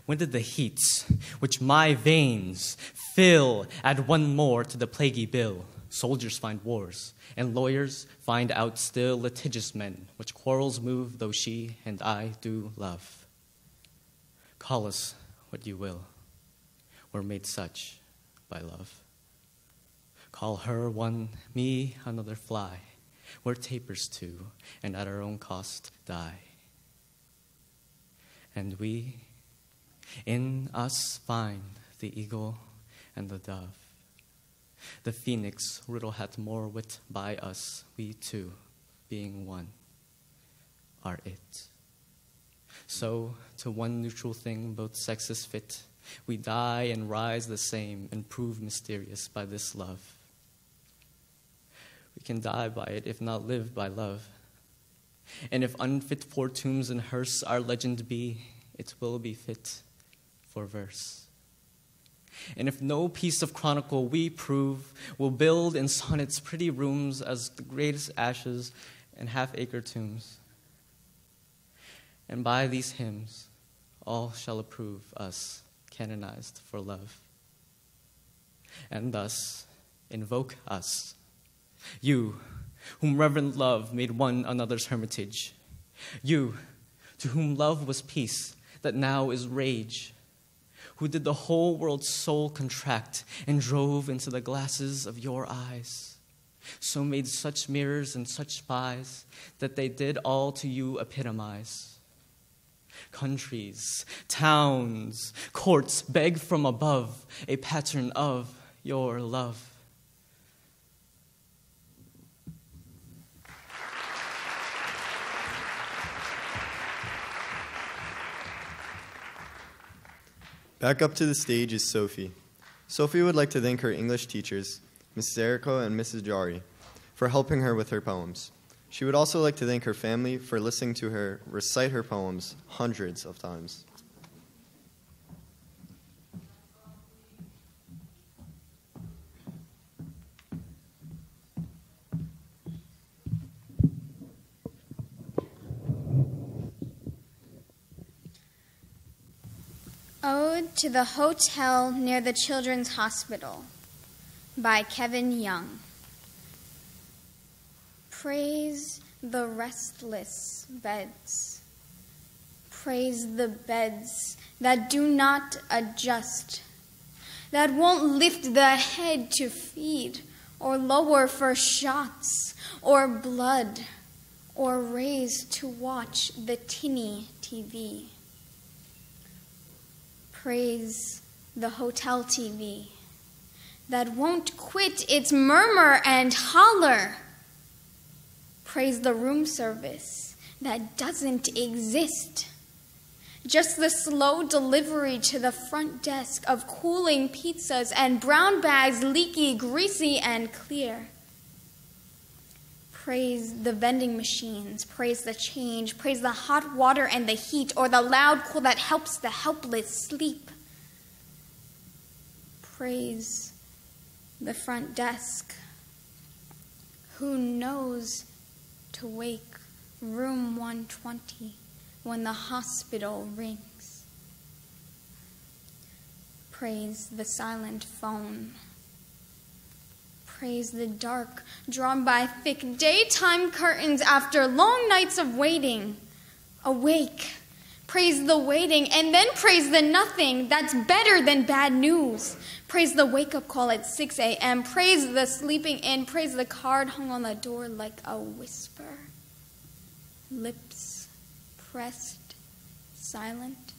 When did the heats which my veins fill add one more to the plaguey bill? Soldiers find wars, and lawyers find out still litigious men, which quarrels move, though she and I do love. Call us what you will, we're made such by love. Call her one, me another fly, we're tapers too, and at our own cost die. And we, in us find the eagle and the dove. The phoenix riddle hath more wit by us, we two, being one, are it. So, to one neutral thing both sexes fit, we die and rise the same and prove mysterious by this love. We can die by it if not live by love. And if unfit for tombs and hearse our legend be, it will be fit for verse. And if no piece of chronicle we prove, we'll build in sonnets pretty rooms as the greatest ashes and half-acre tombs. And by these hymns, all shall approve us canonized for love. And thus invoke us, you, whom reverent love made one another's hermitage, you, to whom love was peace that now is rage, who did the whole world's soul contract and drove into the glasses of your eyes, so made such mirrors and such spies that they did all to you epitomize. Countries, towns, courts beg from above a pattern of your love. Back up to the stage is Sophie. Sophie would like to thank her English teachers, Mrs. Erico and Mrs. Jari, for helping her with her poems. She would also like to thank her family for listening to her recite her poems hundreds of times. Ode to the Hotel Near the Children's Hospital by Kevin Young. Praise the restless beds. Praise the beds that do not adjust, that won't lift the head to feed or lower for shots or blood or raise to watch the tinny TV. Praise the hotel TV that won't quit its murmur and holler. Praise the room service that doesn't exist. Just the slow delivery to the front desk of cooling pizzas and brown bags, leaky, greasy, and clear. Praise the vending machines, praise the change, praise the hot water and the heat, or the loud cool that helps the helpless sleep. Praise the front desk, who knows to wake room 120 when the hospital rings. Praise the silent phone. Praise the dark, drawn by thick daytime curtains after long nights of waiting. Awake, praise the waiting, and then praise the nothing that's better than bad news. Praise the wake-up call at 6 a.m. Praise the sleeping in. Praise the card hung on the door like a whisper. Lips pressed, silent.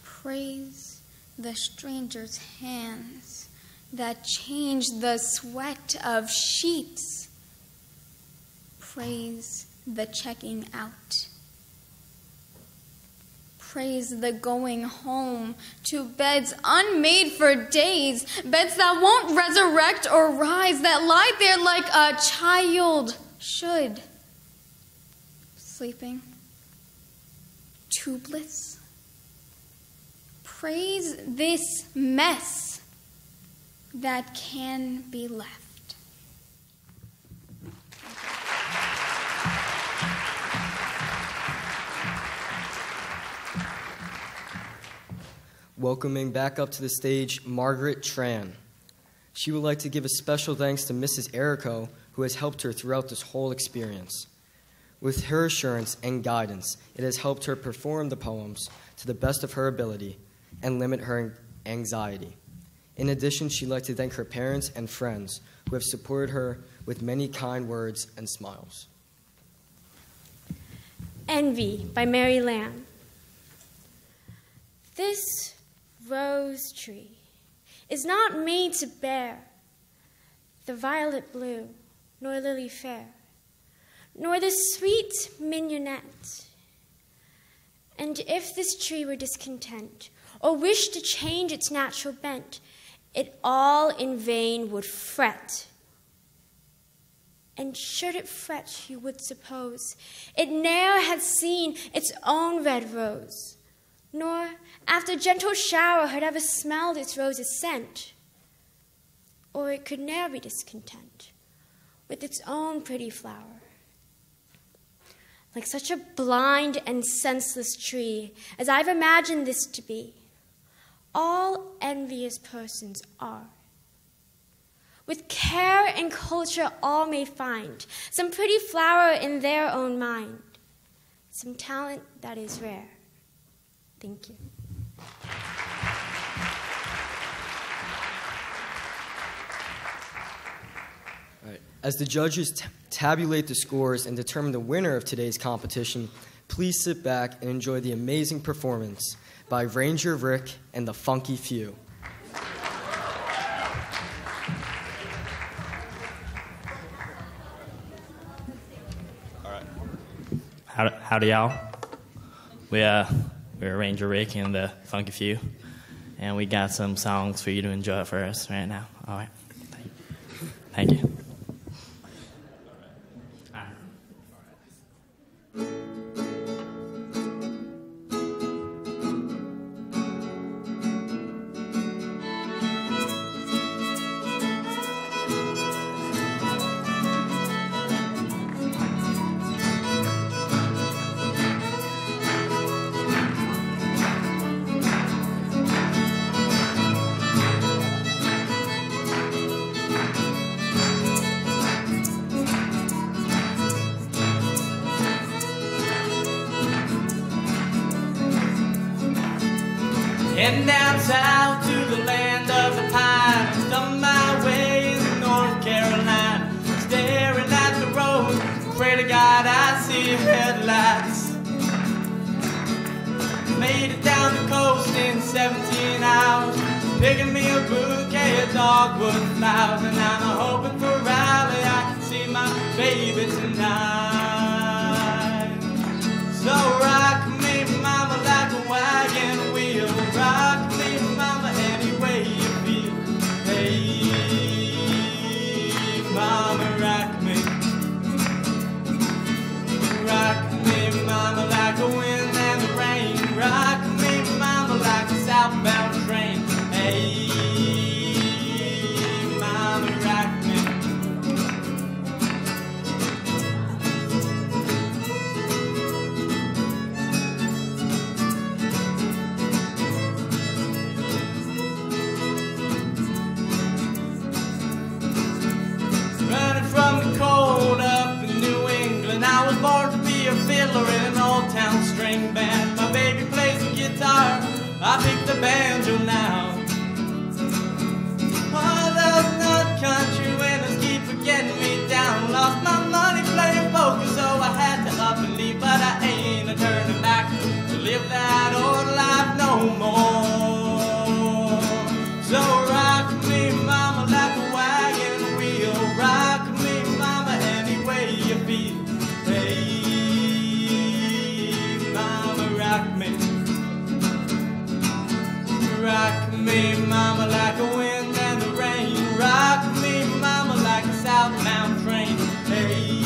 Praise the stranger's hands that change the sweat of sheets. Praise the checking out. Praise the going home to beds unmade for days, beds that won't resurrect or rise, that lie there like a child should. Sleeping, tubeless. Praise this mess that can be left. Welcoming back up to the stage, Margaret Tran. She would like to give a special thanks to Mrs. Erico, who has helped her throughout this whole experience. With her assurance and guidance, it has helped her perform the poems to the best of her ability and limit her anxiety. In addition, she'd like to thank her parents and friends who have supported her with many kind words and smiles. Envy by Mary Lamb. This rose tree is not made to bear the violet blue, nor lily fair, nor the sweet mignonette. And if this tree were discontent, or wished to change its natural bent, it all in vain would fret. And should it fret, you would suppose, it ne'er had seen its own red rose, nor after gentle shower had ever smelled its rose's scent, or it could ne'er be discontent with its own pretty flower. Like such a blind and senseless tree as I've imagined this to be, all envious persons are. With care and culture all may find some pretty flower in their own mind, some talent that is rare. Thank you. All right. As the judges tabulate the scores and determine the winner of today's competition, please sit back and enjoy the amazing performance by Ranger Rick and the Funky Few. Howdy, y'all. We're Ranger Rick and the Funky Few, and we got some songs for you to enjoy for us right now. All right. Thank you. Heading down south to the land of the pines, on my way in North Carolina, staring at the road, pray to God I see headlights. Made it down the coast in 17 hours, picking me a bouquet of dogwood flowers, and I'm hoping for Raleigh I can see my baby tonight. So rock me, mama, like a wagon wheel. Rock me, mama, any way you feel. Hey, mama, rock me. Rock me, mama, like the wind and the rain. Rock me, mama, like a southbound train. Hey, mama, rock me. From the cold up in New England, I was born to be a fiddler in an old town string band. My baby plays the guitar, I pick the banjo now. Oh, those nut country winners keep forgetting me down. Lost my money playing poker, so I had to up and leave. But I ain't a turning back to live that old life no more. So rock me, mama, like a wagon wheel. Rock me, mama, any way you feel. Hey, mama, rock me. Rock me, mama, like a wind and the rain. Rock me, mama, like a southbound train. Hey,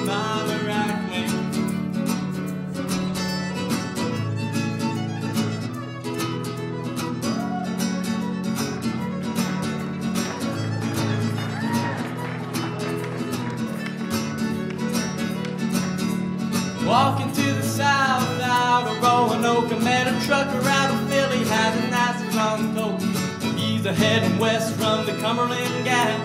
mama, rock me. Walking to the south out of Roanoke, I met a trucker out of Philly, had a nice long coat. He's heading west from the Cumberland Gap,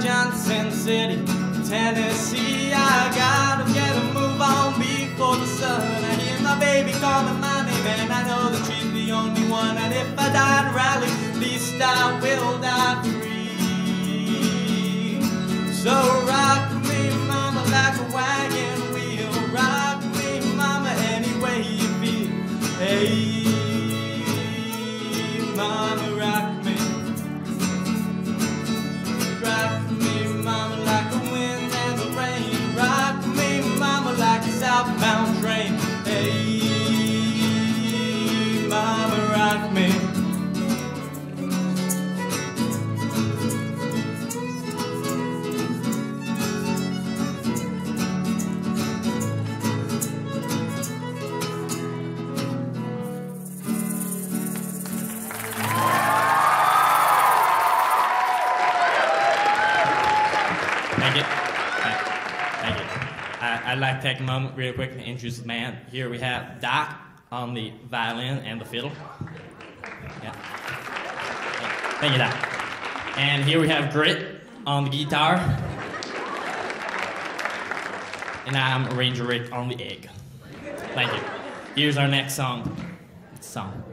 Johnson City, Tennessee. I gotta get a move on before the sun. I hear my baby calling my name, and I know that she's the only one. And if I die in Raleigh, at least I will die free. So rock me, mama, like a wagon wheel. Rock me, mama, any way you feel. Hey, mama, rock me. Rock me, mama, like the wind and the rain. Rock me, mama, like a southbound train. Hey, mama, rock me. I'd like to take a moment real quick to introduce the band. Here we have Doc on the violin and the fiddle. Yeah. Thank you, Doc. And here we have Grit on the guitar. And I'm Ranger Rick on the egg. Thank you. Here's our next song. It's a song.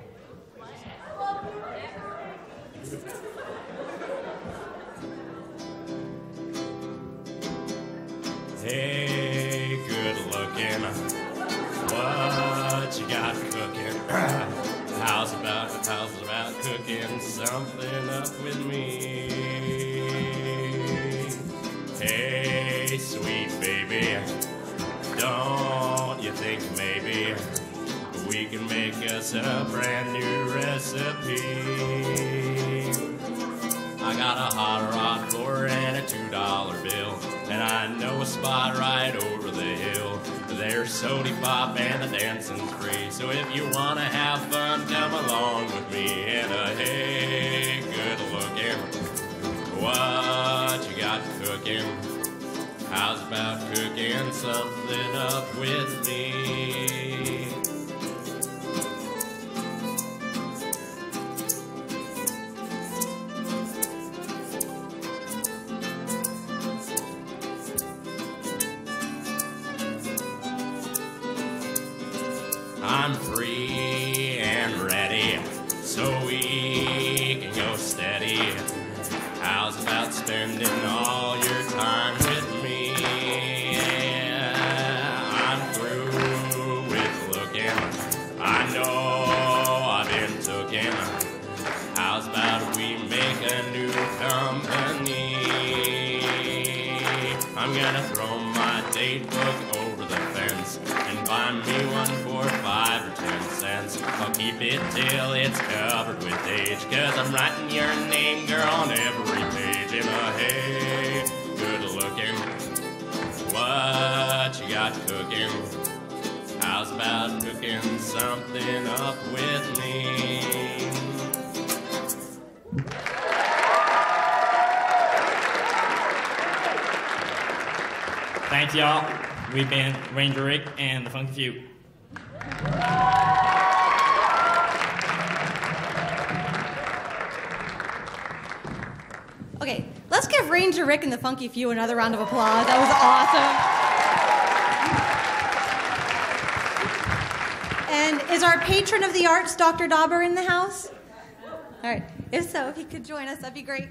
Hey, good looking, what you got cooking? How's about cooking something up with me? Hey, sweet baby, don't you think maybe we can make us a brand new recipe? I got a hot rod floor and a $2 bill, and I know a spot right over the hill. There's sody pop and the dancing's free, so if you wanna have fun, come along with me. And hey, good looking, what you got cooking? How's about cooking something up with me? I'm free and ready, so we can go steady. How's about spending all your time with me? I'm through with looking, I know I've been tooken. How's about we make a new company? I'm gonna throw my date book over the fence and buy me one for 5 or 10 cents. I'll keep it till it's covered with age, 'cause I'm writing your name, girl, on every page. And hey, good looking, what you got cooking? How's about cooking something up with me? Thank y'all. We've been Ranger Rick and the Funky Few. Okay, let's give Ranger Rick and the Funky Few another round of applause. That was awesome. And is our patron of the arts, Dr. Dauber, in the house? All right, if so, if he could join us, that'd be great.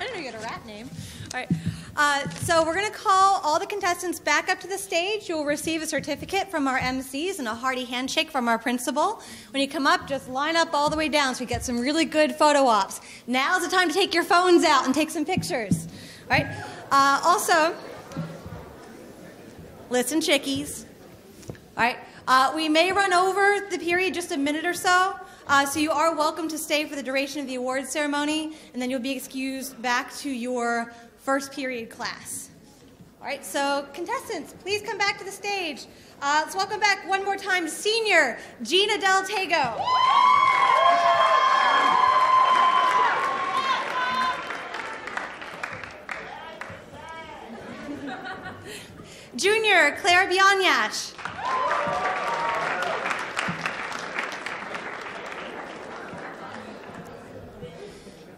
I didn't know you had a rat name. All right. So we're going to call all the contestants back up to the stage. You'll receive a certificate from our MCs and a hearty handshake from our principal. When you come up, just line up all the way down so we get some really good photo ops. Now's the time to take your phones out and take some pictures. All right. Also, listen, chickies. All right. We may run over the period just a minute or so. So you are welcome to stay for the duration of the awards ceremony, and then you'll be excused back to your first period class. All right, so contestants, please come back to the stage. Let's welcome back one more time senior Gina Del Tego. Junior Claire Bianyash.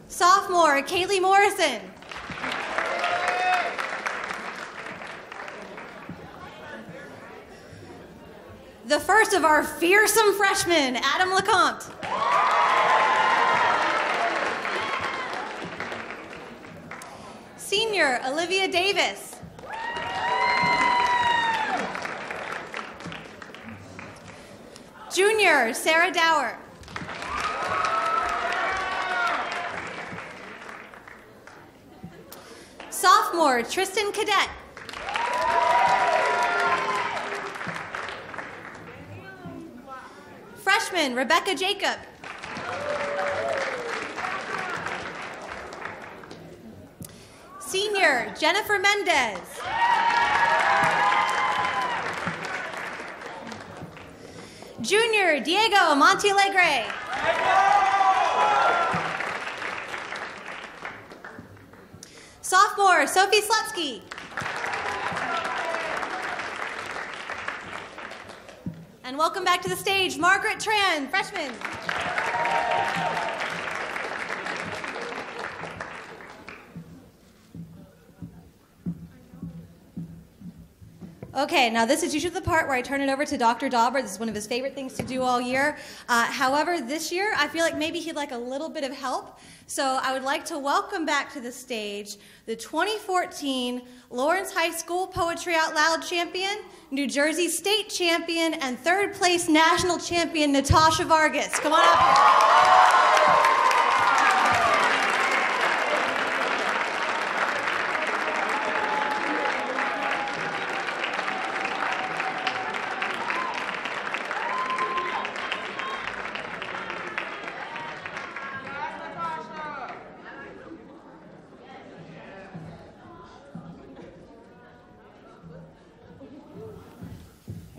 Sophomore Kaylee Morrison. The first of our fearsome freshmen, Adam LeCompte. Senior Olivia Davis. Junior Sarah Dower. Sophomore Tristan Cadet. Freshman Rebecca Jacob. Senior Jennifer Mendez. Junior Diego Montealegre. Sophomore, Sophie Slutsky. And welcome back to the stage, Margaret Tran, freshman. Okay, now this is usually the part where I turn it over to Dr. Dauber. This is one of his favorite things to do all year. However, this year, I feel like maybe he'd like a little bit of help. So I would like to welcome back to the stage the 2014 Lawrence High School Poetry Out Loud champion, New Jersey State champion, and third place national champion, Natasha Vargas. Come on up here.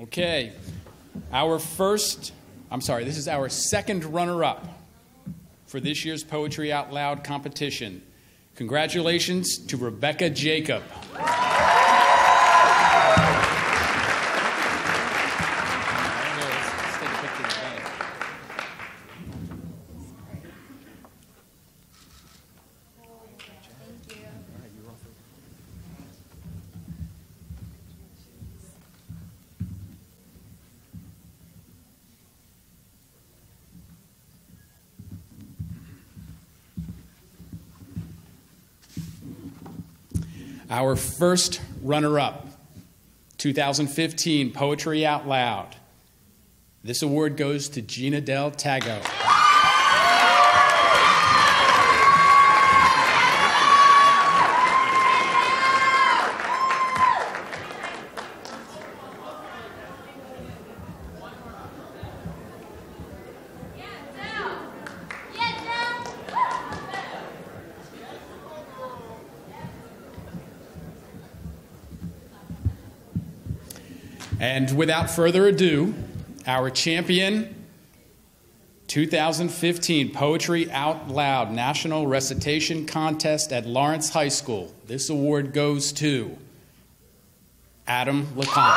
Okay, this is our second runner-up for this year's Poetry Out Loud competition. Congratulations to Rebecca Jacob. Our first runner-up, 2015 Poetry Out Loud. This award goes to Gina Del Tago. And without further ado, our champion, 2015 Poetry Out Loud National Recitation Contest at Lawrence High School. This award goes to Adam LeConte.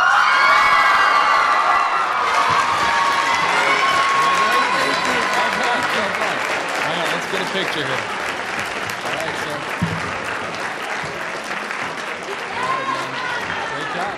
Let's get a picture here. All right, sir. Great job.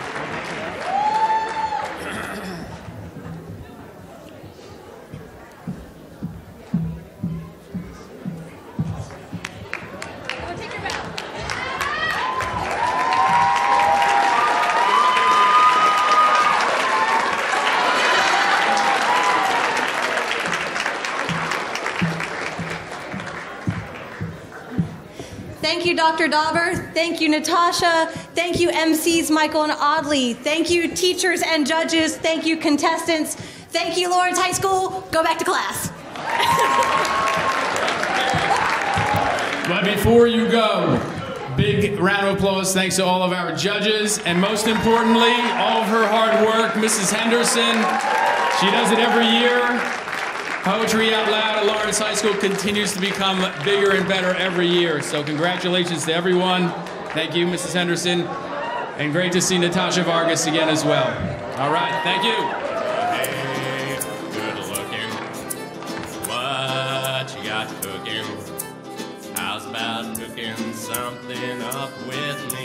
Thank you, Dr. Dauber. Thank you, Natasha. Thank you, MCs Michael and Audley. Thank you, teachers and judges. Thank you, contestants. Thank you, Lawrence High School. Go back to class. But before you go, big round of applause thanks to all of our judges, and most importantly, all of her hard work, Mrs. Henderson. She does it every year. Poetry Out Loud at Lawrence High School continues to become bigger and better every year. So congratulations to everyone. Thank you, Mrs. Henderson. And great to see Natasha Vargas again as well. All right, thank you. Hey, good looking. What you got cooking? How's about cooking something up with me?